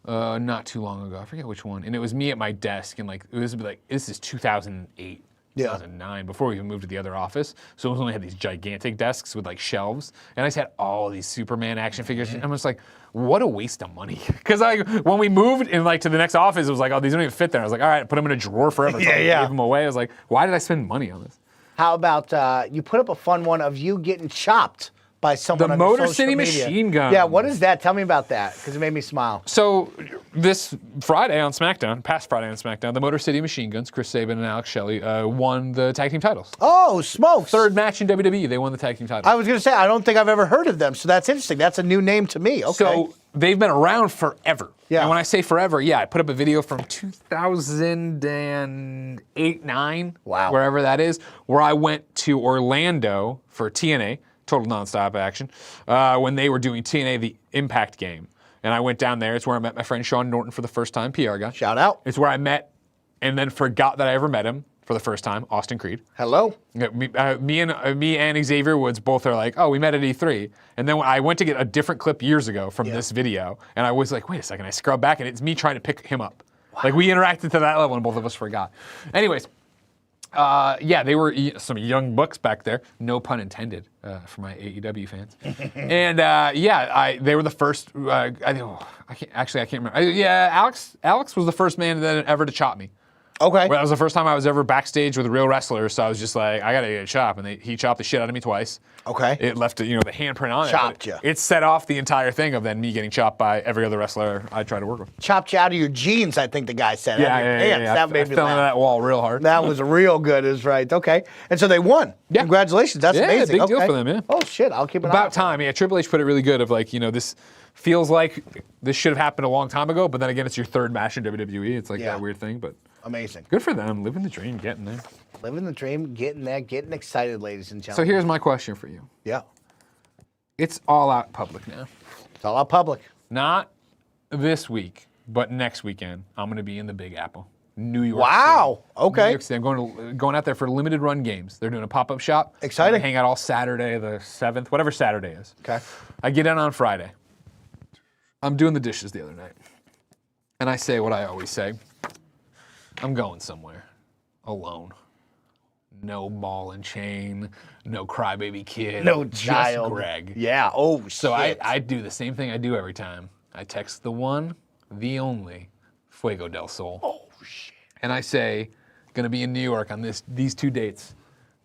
not too long ago. I forget which one, and it was me at my desk, and like it was like this is 2008. 2009, before we even moved to the other office. So we only had these gigantic desks with like shelves, and I just had all these Superman action figures. And I'm just like, what a waste of money. Because like when we moved in like to the next office, it was like, oh, these don't even fit there. I was like, all right, put them in a drawer forever. So I gave them away. I was like, why did I spend money on this? How about you put up a fun one of you getting chopped by someone The on your Motor social City media. Machine Gun. Yeah, what is that? Tell me about that, because it made me smile. So this Friday on SmackDown, past Friday on SmackDown, the Motor City Machine Guns, Chris Sabin and Alex Shelley, won the tag team titles. Oh, smokes. Third match in WWE, they won the tag team titles. I was going to say, I don't think I've ever heard of them, so that's interesting. That's a new name to me. Okay. So they've been around forever. Yeah. And when I say forever, I put up a video from 2008, 9, Wow. wherever that is, where I went to Orlando for TNA, Total Nonstop Action, when they were doing TNA, the Impact game. And I went down there. It's where I met my friend Sean Norton for the first time, PR guy. Shout out. It's where I met and then forgot that I ever met him for the first time, Austin Creed. Hello. Yeah, me and Xavier Woods both are like, oh, we met at E3. And then when I went to get a different clip years ago from this video, and I was like, wait a second, I scrubbed back, and it's me trying to pick him up. Wow. Like, we interacted to that level, and both of us forgot. Anyways, they were some young bucks back there, no pun intended for my AEW fans. And they were the first. I can't remember. Alex was the first man that ever to chop me. Okay. Well, that was the first time I was ever backstage with a real wrestler, so I was just like, I gotta get a chop, and he chopped the shit out of me twice. Okay. It left the handprint on it. Chopped you. It set off the entire thing of then me getting chopped by every other wrestler I try to work with. Chopped you out of your jeans, I think the guy said. Yeah, out of your pants. yeah. That made I me fell into laugh. that wall real hard. That was real good, is right. Okay. And so they won. Yeah. Congratulations. That's Yeah, amazing. big deal Okay. for them, yeah. Oh, shit. I'll keep an eye About out. time. Yeah, Triple H put it really good of like, this feels like this should have happened a long time ago, but then again, it's your third match in WWE. It's like that weird thing, but amazing. good for them. Living the dream, getting there. Living the dream, getting there, getting excited, ladies and So gentlemen. here's my question for you. Yeah. It's all out public now. It's all out public. Not this week, but next weekend, I'm going to be in the Big Apple, New York Wow. City. Okay. New York City. I'm going out there for limited run games. They're doing a pop-up shop. Exciting. I'm gonna hang out all Saturday, the 7th, whatever Saturday is. Okay. I get in on Friday. I'm doing the dishes the other night. And I say what I always say. I'm going somewhere. Alone. No ball and chain. No crybaby kid. No just child. Greg. Yeah. Oh, So shit. I do the same thing I do every time. I text the one, the only, Fuego del Sol. Oh, shit. And I say, gonna be in New York on these 2 dates.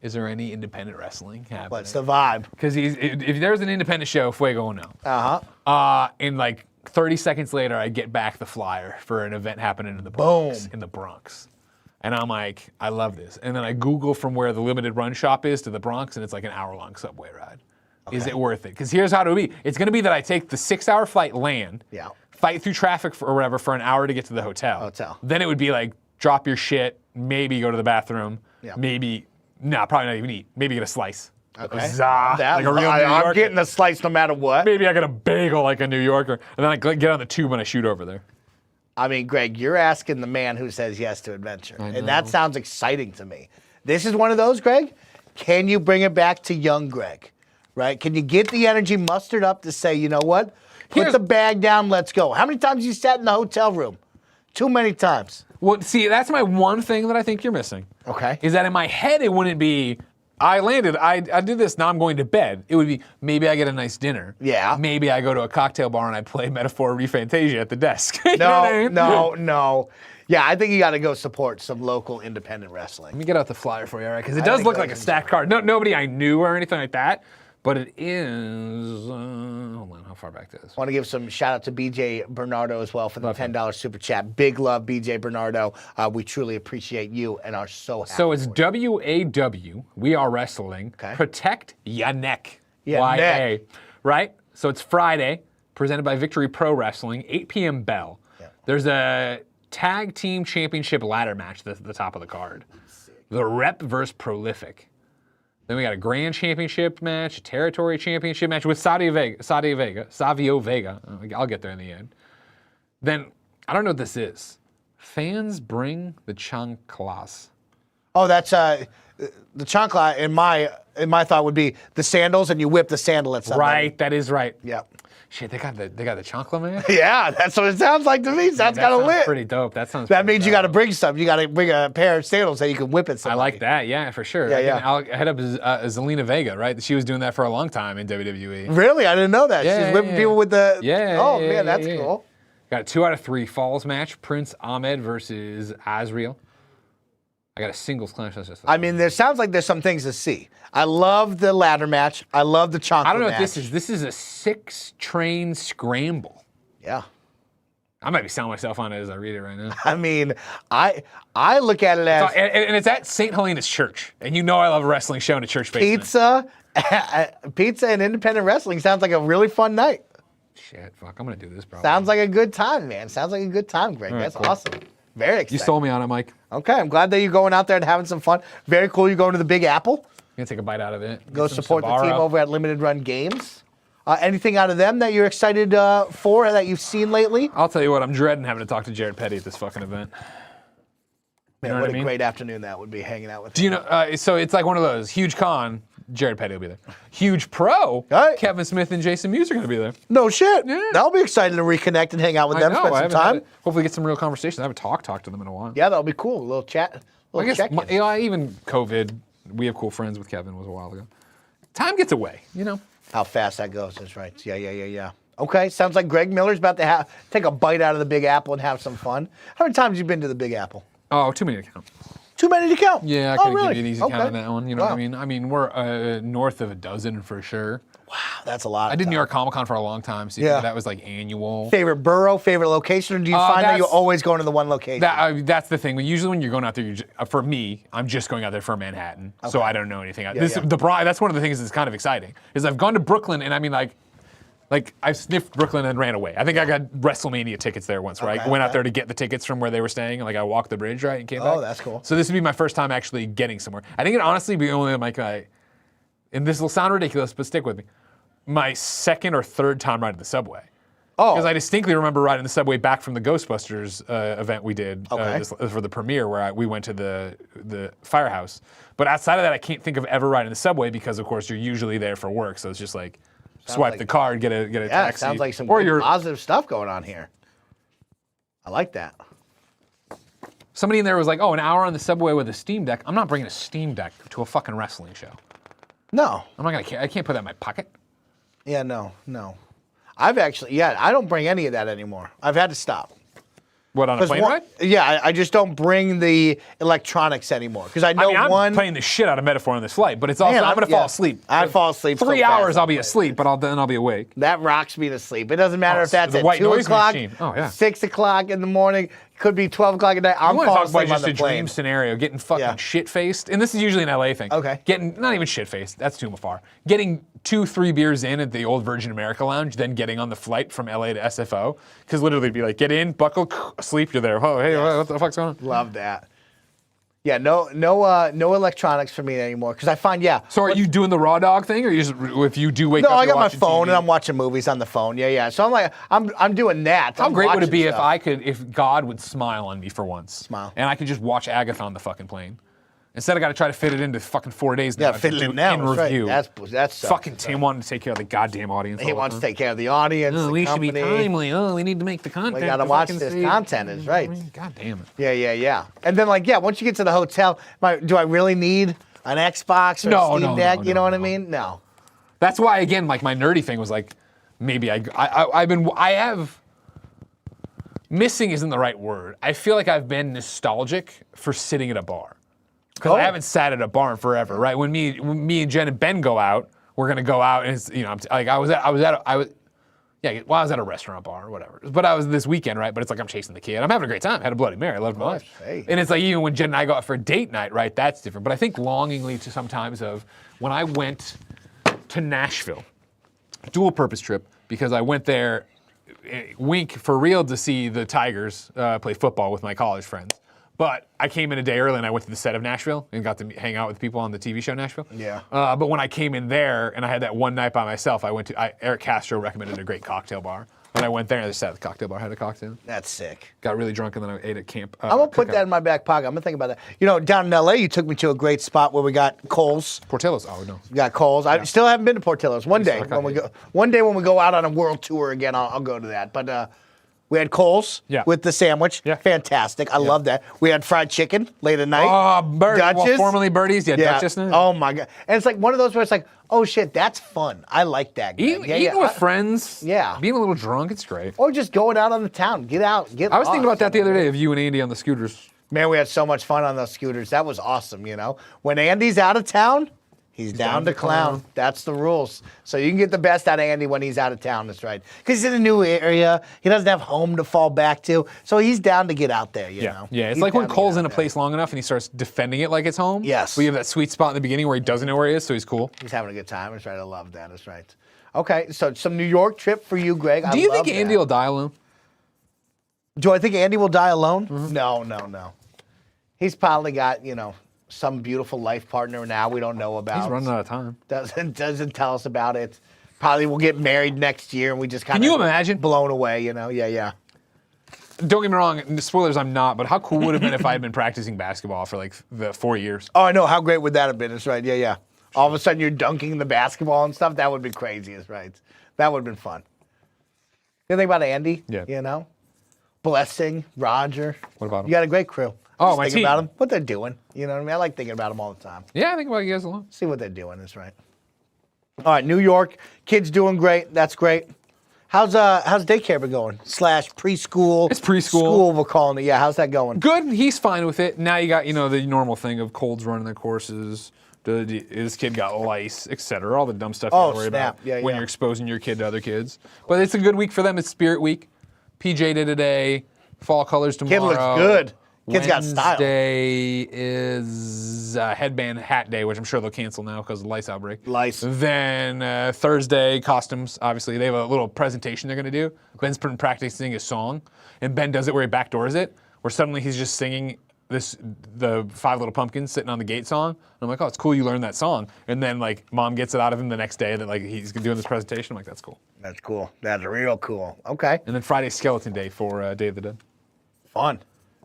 Is there any independent wrestling happening? What's the vibe? Because if there's an independent show, Fuego will know. Uh-huh. And like 30 seconds later, I get back the flyer for an event happening in the Bronx. Boom. In the Bronx. And I'm like, I love this. And then I Google from where the limited run shop is to the Bronx, and it's like an hour-long subway ride. Okay. Is it worth it? Because here's how it'll be. It's going to be that I take the 6-hour flight, land, fight through traffic or whatever for an hour to get to the hotel. Then it would be like, drop your shit, maybe go to the bathroom, maybe, probably not even eat, maybe get a slice. Okay. Zah, That, like a real New I'm Yorker. getting a slice no matter what. Maybe I get a bagel like a New Yorker, and then I get on the tube and I shoot over there. I mean, Greg, you're asking the man who says yes to adventure. And that sounds exciting to me. This is one of those, Greg. Can you bring it back to young Greg? Right? Can you get the energy mustered up to say, you know what? Put the bag down, let's go. How many times you sat in the hotel room? Too many times. Well, see, that's my one thing that I think you're missing. Okay. Is that in my head it wouldn't be, I landed, I did this, now I'm going to bed. It would be, maybe I get a nice dinner. Yeah. Maybe I go to a cocktail bar and I play Metaphor Refantasia at the desk. You know what I mean? No. Yeah, I think you got to go support some local independent wrestling. Let me get out the flyer for you, all right? Because it does look like a stacked card. No, nobody I knew or anything like that, but it is, hold on, how far back this? I want to give some shout out to BJ Bernardo as well for the $10 super chat. Big love, BJ Bernardo. We truly appreciate you and are so happy. So it's for you. WAW, We Are Wrestling, Okay. Protect Ya Neck, Ya YA, neck. right? So it's Friday, presented by Victory Pro Wrestling, 8 p.m. bell. Yeah. There's a tag team championship ladder match that's at the top of the card. The Rep versus Prolific. Then we got a Grand Championship match, a Territory Championship match with Savio Vega. I'll get there in the end. Then, I don't know what this is. Fans bring the chanclas. Oh, that's the chancla in my thought would be the sandals, and you whip the sandal at somebody. Right, that is right. Yep. Shit, they got the chancla, man. Yeah, that's what it sounds like to me. Sounds kind of lit. Pretty dope. That sounds. That pretty means you dope. got to bring something. You got to bring a pair of sandals that you can whip at I somebody. like that. Yeah, for sure. Yeah, I'll head up Zelina Vega, right? She was doing that for a long time in WWE. Really? I didn't know that. Yeah, She's whipping yeah. people with the. Yeah. Oh yeah, man, yeah, that's yeah. cool. Got a 2 out of 3 falls match. Prince Ahmed versus Azriel. I got a singles clash. That's just. I mean, there sounds like there's some things to see. I love the ladder match. I love the chancla I don't know match. what this is. This is a 6-train scramble. Yeah. I might be selling myself on it as I read it right now. I mean, I look at it as And it's at St. Helena's Church. And you know I love a wrestling show in a church basement. pizza and independent wrestling sounds like a really fun night. Shit, fuck. I'm going to do this, bro. Sounds like a good time, man. Sounds like a good time, Greg. All right, That's cool. awesome. Very exciting. You sold me on it, Mike. Okay, I'm glad that you're going out there and having some fun. Very cool. You're going to the Big Apple. I'm going to take a bite out of it. Go Get some support the team Sbarro. over at Limited Run Games. Anything out of them that you're excited for that you've seen lately? I'll tell you what, I'm dreading having to talk to Jared Petty at this fucking event. Man, know what what I a mean? great afternoon that would be hanging out with Do you him. know, so it's like one of those, huge con, Jared Petty will be there. Huge pro, Right. Kevin Smith and Jason Mewes are going to be there. No shit. Yeah. That'll be exciting to reconnect and hang out with them, I know, spend I some haven't time. had it. Hopefully get some real conversations. I haven't talked to them in a while. Yeah, that'll be cool. A little chat. I Little guess, check-in. you know, even COVID, we have cool friends with Kevin was a while ago. Time gets away, you know? How fast that goes. That's right. Yeah. Okay, sounds like Greg Miller's about to take a bite out of the Big Apple and have some fun. How many times have you been to the Big Apple? Oh, too many to count. Too many to count. Yeah, I oh, couldn't really? give you an easy Okay. count on that one. You know what I Wow. mean? I mean, we're north of a dozen for sure. Wow, that's a lot. I did New York Comic Con for a long time, so Yeah. that was like annual. Favorite borough, favorite location, or do you find that you're that's- always going to the one location? That's the thing. Usually when you're going out there, for me, I'm just going out there for Manhattan, so I don't know anything. That's one of the things that's kind of exciting, is I've gone to Brooklyn, and I mean, like I've sniffed Brooklyn and ran away. I think I got WrestleMania tickets there once, right? Okay, Went out okay. there to get the tickets from where they were staying, and like I walked the bridge, right, and came back. Oh, that's cool. So this would be my first time actually getting somewhere. I think it honestly be only like, and this will sound ridiculous, but stick with me, my second or third time riding the subway. oh, Because I distinctly remember riding the subway back from the Ghostbusters event we did Okay. for the premiere, where we went to the firehouse. But outside of that, I can't think of ever riding the subway because, of course, you're usually there for work. So it's just like swipe like- the card, get a yeah, it taxi. sounds like some or good you're positive stuff going on here. I like that. somebody in there was like, "Oh, an hour on the subway with a Steam Deck." I'm not bringing a Steam Deck to a fucking wrestling show. No. I'm not gonna. I can't put that in my pocket. Yeah, no. I've actually, I don't bring any of that anymore. I've had to stop. What, on a plane ride? Yeah, I just don't bring the electronics anymore because I know I'm playing the shit out of Metaphor on this flight, but it's also Man, I'm gonna yeah. fall asleep. I fall asleep. so 3 fast hours on I'll be planes. asleep, but then I'll be awake. That rocks me to sleep. It doesn't matter Oh, if that's the at white 2 noise o'clock, machine. Oh, yeah. 6 o'clock in the morning, could be 12 o'clock at night. I'm I want to falling talk about asleep on just the a plane. dream scenario, getting fucking Yeah. shit-faced, and this is usually an LA thing. Okay. Getting, not even shit-faced, that's too far. Getting 2-3 beers in at the old Virgin America Lounge, then getting on the flight from LA to SFO, because literally it'd be like, get in, buckle, asleep, you're there. Oh, hey, what the fuck's going on? Love that. Yeah, no electronics for me anymore because I find So are you doing the raw dog thing, or you just if you do wake No, up? I got you're my watching phone TV? and I'm watching movies on the phone. Yeah. So I'm like, I'm doing that. How I'm great would it watching be stuff. if God would smile on me for once? Smile. And I could just watch Agatha on the fucking plane. Instead, I got to try to fit it into fucking 4 days now. Yeah, fit it in now. In That's right. review. That's fucking Tim wanted to take care of the goddamn audience. He all the wants to time. take care of the audience. Oh, the we should be company. timely. Oh, we need to make the content. We gotta to watch fucking this say- content, is right. God damn it. Yeah. And then once you get to the hotel, do I really need an Xbox or No, a Steam no, Deck? no, You know no, what I no. mean? No. That's why, again, like my nerdy thing was like, maybe missing isn't the right word. I feel like I've been nostalgic for sitting at a bar. Because I haven't sat at a bar in forever, right? When me and Jen and Ben go out, we're gonna go out, and it's, I was at a restaurant bar or whatever. But I was this weekend, right? But it's like I'm chasing the kid. I'm having a great time. Had a Bloody Mary. I loved my life. Hey. And it's like even when Jen and I go out for a date night, right? That's different. But I think longingly to sometimes of when I went to Nashville, dual purpose trip, because I went there, wink for real, to see the Tigers play football with my college friends. But I came in a day early and I went to the set of Nashville and got to hang out with people on the TV show Nashville. Yeah. But when I came in there and I had that one night by myself, Eric Castro recommended a great cocktail bar. When I went there, I just sat at the cocktail bar, had a cocktail, That's sick. got really drunk, and then I ate at camp. I'm gonna put that in my back pocket. I'm gonna think about that. Down in LA, you took me to a great spot where we got Kohl's. Portillo's. Oh no. We got Kohl's. I still haven't been to Portillo's. One day okay. when we go out on a world tour again, I'll go to that. But we had Kohl's with the sandwich. Yeah. Fantastic. I love that. We had fried chicken late at night. Oh, Duchess. Well, formerly Birdie's. Yeah, Duchess now. Oh my god. And it's like one of those where it's like, oh shit, that's fun. I like that. Eating with friends. Yeah. Being a little drunk, it's great. Or just going out on the town. Get out. I was thinking about that the other day of you and Andy on the scooters. Man, we had so much fun on those scooters. That was awesome, When Andy's out of town, he's down to clown. That's the rules. So you can get the best out of Andy when he's out of town, that's right. Because he's in a new area. He doesn't have home to fall back to. So he's down to get out there, you know. Yeah, it's He's like when down to Cole's get in a out there. place long enough and he starts defending it like it's home. Yes. We have that sweet spot in the beginning where he doesn't know where he is, so he's cool. He's having a good time. That's right. I love that. That's right. Okay, so some New York trip for you, Greg. Do you I think love Andy that. will die alone? Do I think Andy will die alone? No. He's probably got, some beautiful life partner now we don't know about. He's running out of time. Doesn't tell us about it. Probably will get married next year and we just kind of Can you imagine? blown away, Yeah. Don't get me wrong, spoilers, I'm not, but how cool would it have been if I had been practicing basketball for like the 4 years? Oh, I know. How great would that have been? That's right. Yeah. All of a sudden you're dunking the basketball and stuff. That would be crazy. That's right. That would have been fun. You think about Andy? Yeah. Blessing, Roger. What about him? You got a great crew. Oh, Just my think team. about them, what they're doing. You know what I mean? I like thinking about them all the time. Yeah, I think about you guys a lot. See what they're doing. That's right. All right, New York. Kids doing great. That's great. How's daycare been going? / preschool. It's preschool. School, we're calling it. Yeah, how's that going? Good, he's fine with it. Now you got, the normal thing of colds running their courses. This kid got lice, etc. All the dumb stuff you Oh, have to worry snap. about Yeah, when yeah. you're exposing your kid to other kids. But it's a good week for them. It's Spirit Week. PJ did today. Fall colors tomorrow. Kid looks good. Kid's got style. Wednesday is headband hat day, which I'm sure they'll cancel now because of the lice outbreak. Lice. Then Thursday, costumes. Obviously, they have a little presentation they're going to do. Ben's been practicing a song, and Ben does it where he backdoors it, where suddenly he's just singing the Five Little Pumpkins sitting on the gate song. And I'm like, oh, it's cool you learned that song. And then mom gets it out of him the next day that he's doing this presentation. I'm like, that's cool. That's cool. That's real cool. Okay. And then Friday's skeleton day for Day of the Dead. Fun.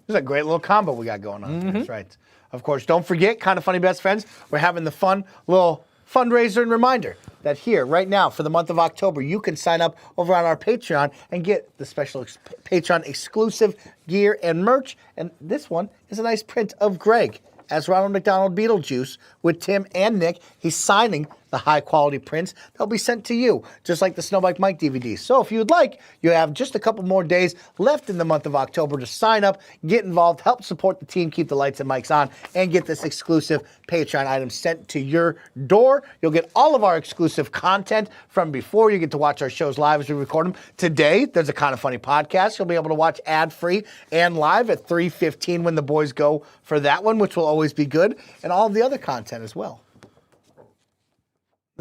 This is a great little combo we got going on. That's right. Of course, don't forget, Kind of Funny Best Friends, we're having the fun little fundraiser and reminder that here, right now, for the month of October, you can sign up over on our Patreon and get the special Patreon exclusive gear and merch. And this one is a nice print of Greg as Ronald McDonald Beetlejuice with Tim and Nick. He's signing the high-quality prints. They'll be sent to you, just like the Snowbike Mike DVD. So if you would like, you have just a couple more days left in the month of October to sign up, get involved, help support the team, keep the lights and mics on, and get this exclusive Patreon item sent to your door. You'll get all of our exclusive content from before. You get to watch our shows live as we record them. Today, there's a Kind of Funny podcast. You'll be able to watch ad-free and live at 3:15 when the boys go for that one, which will always be good, and all of the other content as well.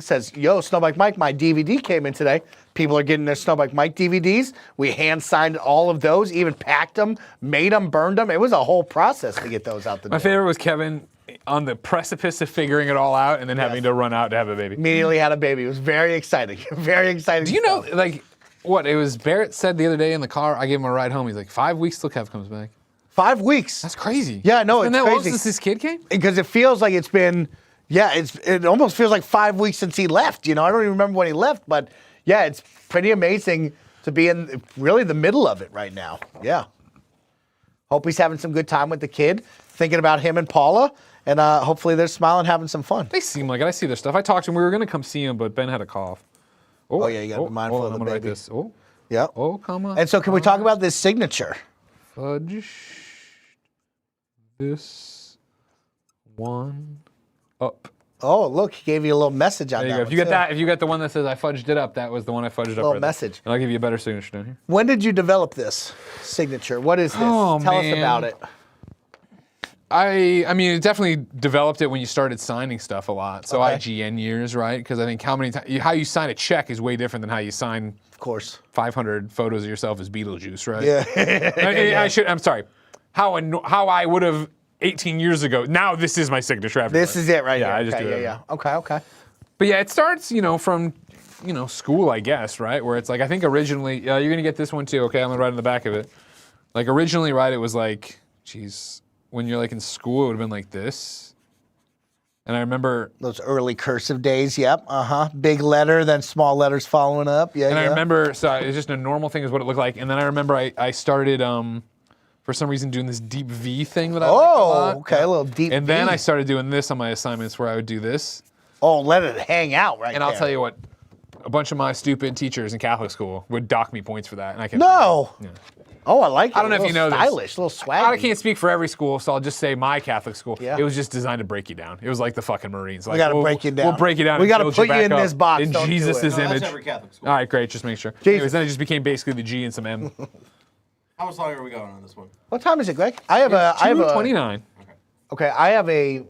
says, yo, Snowbike Mike, my DVD came in today. People are getting their Snowbike Mike DVDs. We hand signed all of those, even packed them, made them, burned them. It was a whole process to get those out the door. My favorite was Kevin on the precipice of figuring it all out and then having to run out to have a baby. Immediately had a baby. It was very exciting. Very exciting. Do you know, like, what it was Barrett said the other day in the car? I gave him a ride home. He's like, 5 weeks till Kev comes back. 5 weeks. That's crazy. Yeah, no, It's been it's that long crazy. since this kid came? Because it feels like it's been, it almost feels like 5 weeks since he left. You know, I don't even remember when he left, but yeah, it's pretty amazing to be in really the middle of it right now. Yeah. Hope he's having some good time with the kid, thinking about him and Paula, and hopefully they're smiling, having some fun. They seem like it. I see their stuff. I talked to him. We were going to come see him, but Ben had a cough. Oh, yeah, you got to be mindful of I'm the gonna write baby. this. Oh, Yeah. oh, comma. And so can we talk about this signature? Fudge this one up. Oh, look, he gave you a little message on There you that go. one, If you get too. that, if you got the one that says I fudged it up, that was the one I fudged up. Little right there. message. And I'll give you a better signature down here. When did you develop this signature? What is this? Oh, Tell us man. about it. I mean, it definitely developed it when you started signing stuff a lot. So Okay. IGN years, right? Because I think how you sign a check is way different than how you sign Of course. 500 photos of yourself as Beetlejuice, right? Yeah. I'm sorry. How I would have 18 years ago. Now this is my signature. Everywhere. This is it right Yeah, here. I just okay, do it. yeah. Okay. But yeah, it starts, from, school, I guess, right? Where it's like, I think originally, you're going to get this one too. Okay, I'm going to write on the back of it. Like originally, right, it was like, geez, when you're like in school, it would have been like this. And I remember, Those early cursive days, yep. Big letter, then small letters following up. Yeah, and yeah. I remember, so it's just a normal thing is what it looked like. And then I remember I started, for some reason, doing this deep V thing that I liked a lot. Okay, a little deep And then V. I started doing this on my assignments where I would do this. Oh, let it hang out right And I'll tell you what, a bunch of my stupid teachers in Catholic school would dock me points for that. And I kept No. Yeah. Oh, I like it. I don't know A if you know little this. stylish, a little swaggy. I can't speak for every school, so I'll just say my Catholic school. Yeah. It was just designed to break you down. It was like the fucking Marines. Like, We gotta we'll- break you down. We'll break you down. We and gotta build put you back in up this box. in Don't do Jesus' it. No, image. That's every Catholic school. All right, great. Just make sure. Anyways, then it just became basically the G and some M. How much longer are we going on this one? What time is it, Greg? I have a 2:29. Okay, I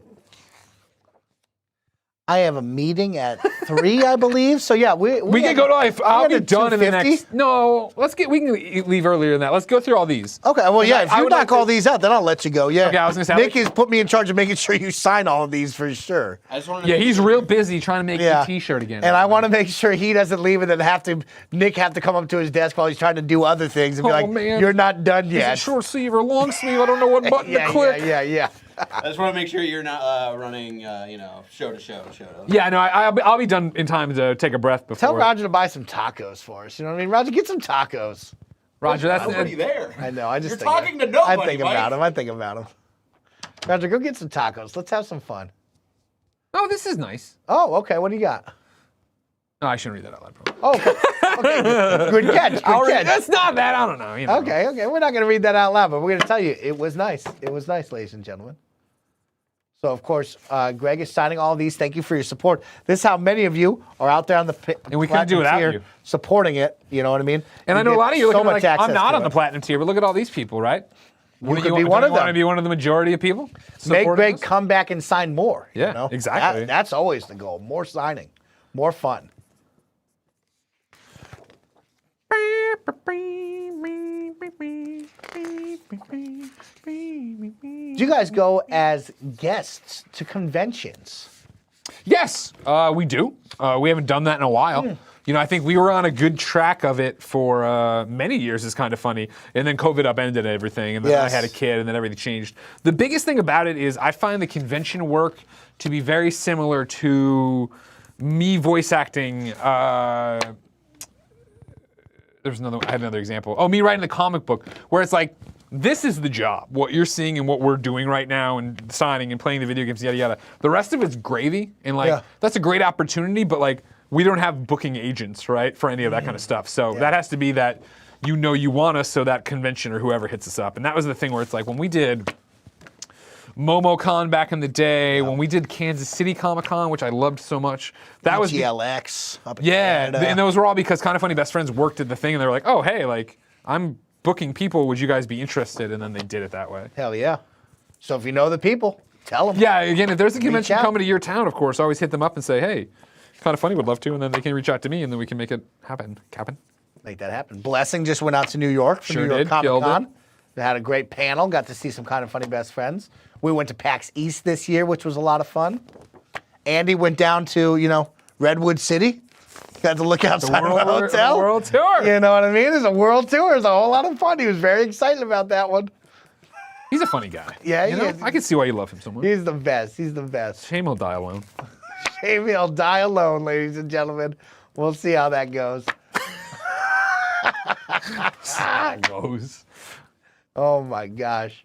have a meeting at 3, I believe. So yeah, we We can go to I'll be at done in the 2:50. next. No, we can leave earlier than that. Let's go through all these. Okay, well, yeah, if I you would knock like all to- these out, then I'll let you go. Yeah. Okay, I was gonna say, Nick has put me in charge of making sure you sign all of these for sure. I just wanted to Yeah, make he's sure- real busy trying to make Yeah. a T-shirt again. And I want to make sure he doesn't leave and then Nick have to come up to his desk while he's trying to do other things and be Oh, like, man. you're not done Is yet. it short sleeve or long sleeve? I don't know what button yeah, to click. yeah. I just want to make sure you're not running, show to show. Yeah, no, I'll be done in time to take a breath before. Tell Roger to buy some tacos for us. You know what I mean? Roger, get some tacos. Roger, that's Nobody there. I know. I just You're think talking to nobody, I think Mike. about him. Roger, go get some tacos. Let's have some fun. Oh, this is nice. Oh, okay. What do you got? No, I shouldn't read that out loud. Probably. Oh, okay. Good catch. Good catch. That's not bad. I don't know. You know. Okay. We're not going to read that out loud, but we're going to tell you it was nice. It was nice, ladies and gentlemen. So, of course, Greg is signing all of these. Thank you for your support. This is how many of you are out there on the And we couldn't do it platinum without tier you. supporting it. You know what I mean? And I know a get lot of you are so looking much like, I'm access not to on the it. platinum tier, but look at all these people, right? You could be one of them. Want to be one of the majority of people? Make supporting Greg us? come back and sign more. Yeah, you know? exactly. That's always the goal. More signing, more fun. Do you guys go as guests to conventions? Yes, we do. We haven't done that in a while. You know, I think we were on a good track of it for many years. It's kind of funny. And then COVID upended everything. And then I Yes. had a kid and then everything changed. The biggest thing about it is I find the convention work to be very similar to me voice acting. I had another example. Oh, me writing the comic book where it's like, this is the job. What you're seeing and what we're doing right now and signing and playing the video games, yada, yada. The rest of it's gravy. And like, that's a great opportunity, but like, we don't have booking agents, right, for any of that kind of stuff. So that has to be that you want us so that convention or whoever hits us up. And that was the thing where it's like when we did MomoCon back in the day, when we did Kansas City Comic-Con, which I loved so much, that was GLX up in yeah, Canada. and those were all because Kind of Funny Best Friends worked at the thing, and they were like, oh, hey, like, I'm booking people. Would you guys be interested? And then they did it that way. Hell yeah. So if you know the people, tell them. Yeah, again, if there's a convention out. coming to your town, of course, always hit them up and say, hey, Kind of funny. Would love to, and then they can reach out to me, and then we can make it happen. Make that happen. Blessing just went out to New York for Sure New York did. Comic Killed Con. it. They had a great panel. Got to see some kind of funny best friends. We went to PAX East this year, which was a lot of fun. Andy went down to, Redwood City. Got to look outside of the hotel. World tour. You know what I mean? It's a world tour. It's a whole lot of fun. He was very excited about that one. He's a funny guy. Yeah, he you know? is. I can see why you love him so much. He's the best. He's the best. Shame he'll die alone. Maybe he'll die alone, ladies and gentlemen. We'll see how that goes. That goes. Oh my gosh.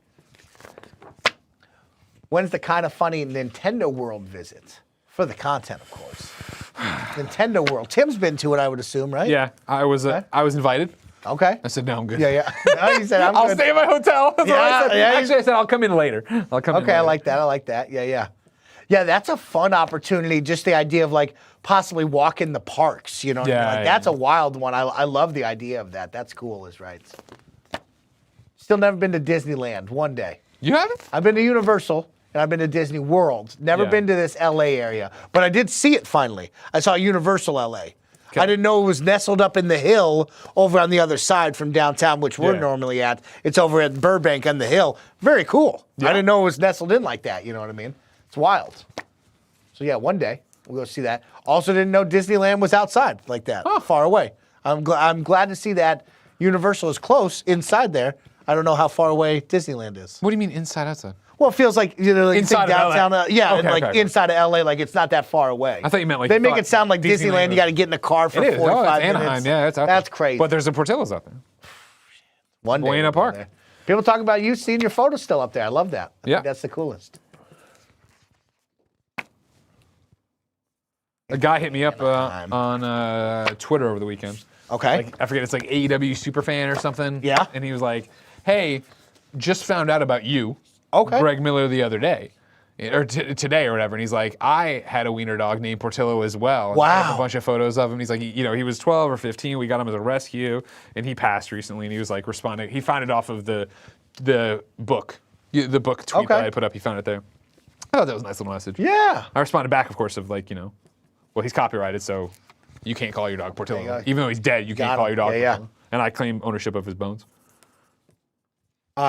When's the kind of funny Nintendo World visit? For the content, of course. Nintendo World. Tim's been to it, I would assume, right? Yeah, I was invited. Okay. I said, no, I'm good. Yeah. No, he said, I'll good. stay at my hotel. That's what I Yeah, said. yeah, Actually, I said, I'll come in later. I'll come in Okay, I later. like that. Yeah. Yeah, that's a fun opportunity. Just the idea of possibly walking the parks, you know what I mean? Yeah, That's yeah. a wild one. I love the idea of that. That's cool, is right. Still never been to Disneyland one day. You haven't? I've been to Universal and I've been to Disney World. Never Yeah. been to this LA area, but I did see it finally. I saw Universal LA. I didn't know it was nestled up in the hill over on the other side from downtown, which we're Yeah. normally at. It's over at Burbank on the hill. Very cool. Yeah. I didn't know it was nestled in like that. You know what I mean? It's wild. So yeah, one day we'll go see that. Also didn't know Disneyland was outside like that, far away. I'm glad to see that Universal is close inside there. I don't know how far away Disneyland is. What do you mean inside, outside? Well, it feels like like Inside think of LA. downtown. Yeah, Okay, and okay. inside of LA, like it's not that far away. I thought you meant like they you make thought it sound like Disneyland. Disneyland You got to get in a car for It is. 45 it's minutes. Anaheim. Yeah, it's out That's there. crazy. But there's a Portillo's out there. One day Buena we'll go Park. there. People talk about you seeing your photos still up there. I love that. I Yeah. think that's the coolest. A guy hit me up Anaheim. on Twitter over the weekend. Okay. Like, I forget, it's like AEW Superfan or something. Yeah. And he was like, hey, just found out about you, Okay. Greg Miller, the other day. Or today or whatever. And he's like, I had a wiener dog named Portillo as well. And I have Wow. a bunch of photos of him. He's like, he was 12 or 15. We got him as a rescue. And he passed recently. And he was like responding. He found it off of the book. The book tweet that Okay. I put up. He found it there. I thought that was a nice little message. Yeah. I responded back, of course, of well, he's copyrighted, so you can't call your dog There you Portillo. go. Even though he's dead, you Got can't call him. your dog Yeah, yeah. Portillo. And I claim ownership of his bones.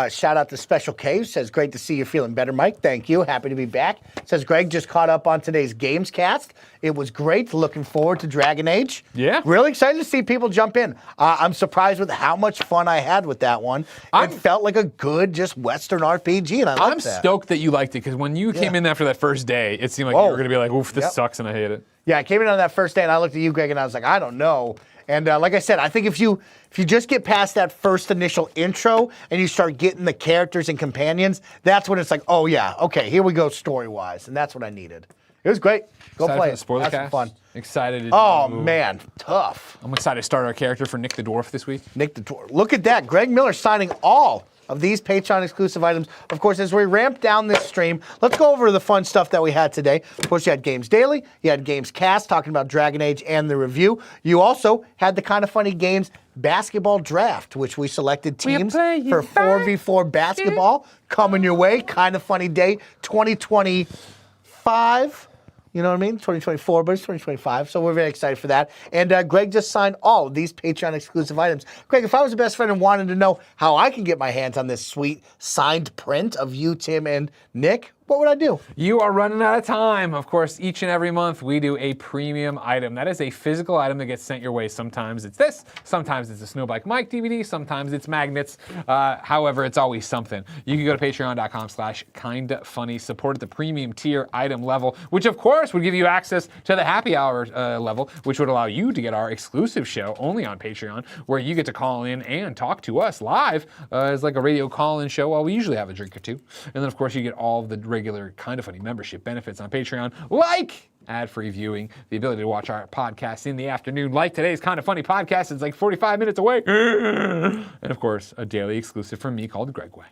Shout out to Special K. Says, great to see you feeling better, Mike. Thank you. Happy to be back. Says, Greg just caught up on today's Games Cast. It was great. Looking forward to Dragon Age. Yeah. Really excited to see people jump in. I'm surprised with how much fun I had with that one. It felt like a good, just Western RPG, and I I'm liked that. stoked that you liked it, because when you came in after that first day, it seemed like Whoa. you were going to be like, oof, this Yep. sucks and I hate it. Yeah, I came in on that first day, and I looked at you, Greg, and I was like, I don't know. And like I said, I think if you just get past that first initial intro and you start getting the characters and companions, that's when it's like, oh yeah, okay, here we go story-wise, and that's what I needed. It was great. Go Excited play for the it. spoiler Have some cast. fun. Excited to Oh do- man, tough. I'm excited to start our character for Nick the Dwarf this week. Nick the Dwarf. Look at that. Greg Miller signing all of these Patreon exclusive items. Of course, as we ramp down this stream, let's go over the fun stuff that we had today. Of course, you had Games Daily, you had Games Cast talking about Dragon Age and the review. You also had the Kind of Funny Games basketball draft, which we selected teams for 4v4 basketball coming your way. Kind of Funny Day 2025. You know what I mean? 2024, but it's 2025, so we're very excited for that. And Greg just signed all of these Patreon exclusive items. Greg, if I was a best friend and wanted to know how I can get my hands on this sweet signed print of you, Tim, and Nick, what would I do? You are running out of time. Of course, each and every month we do a premium item. That is a physical item that gets sent your way. Sometimes it's this, sometimes it's a Snowbike Mike DVD, sometimes it's magnets. However, it's always something. You can go to patreon.com/kindfunny, support at the premium tier item level, which of course would give you access to the happy hour level, which would allow you to get our exclusive show only on Patreon, where you get to call in and talk to us live as like a radio call-in show while we usually have a drink or two. And then of course you get all of the regular Kind of Funny membership benefits on Patreon, like ad-free viewing, the ability to watch our podcast in the afternoon, like today's Kind of Funny podcast. It's like 45 minutes away. And of course, a daily exclusive from me called Greg Way.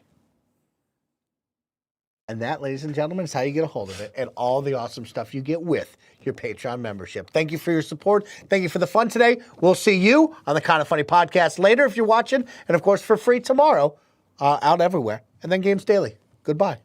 And that, ladies and gentlemen, is how you get a hold of it and all the awesome stuff you get with your Patreon membership. Thank you for your support. Thank you for the fun today. We'll see you on the Kind of Funny podcast later if you're watching, and of course for free tomorrow, out everywhere. And then Games Daily. Goodbye.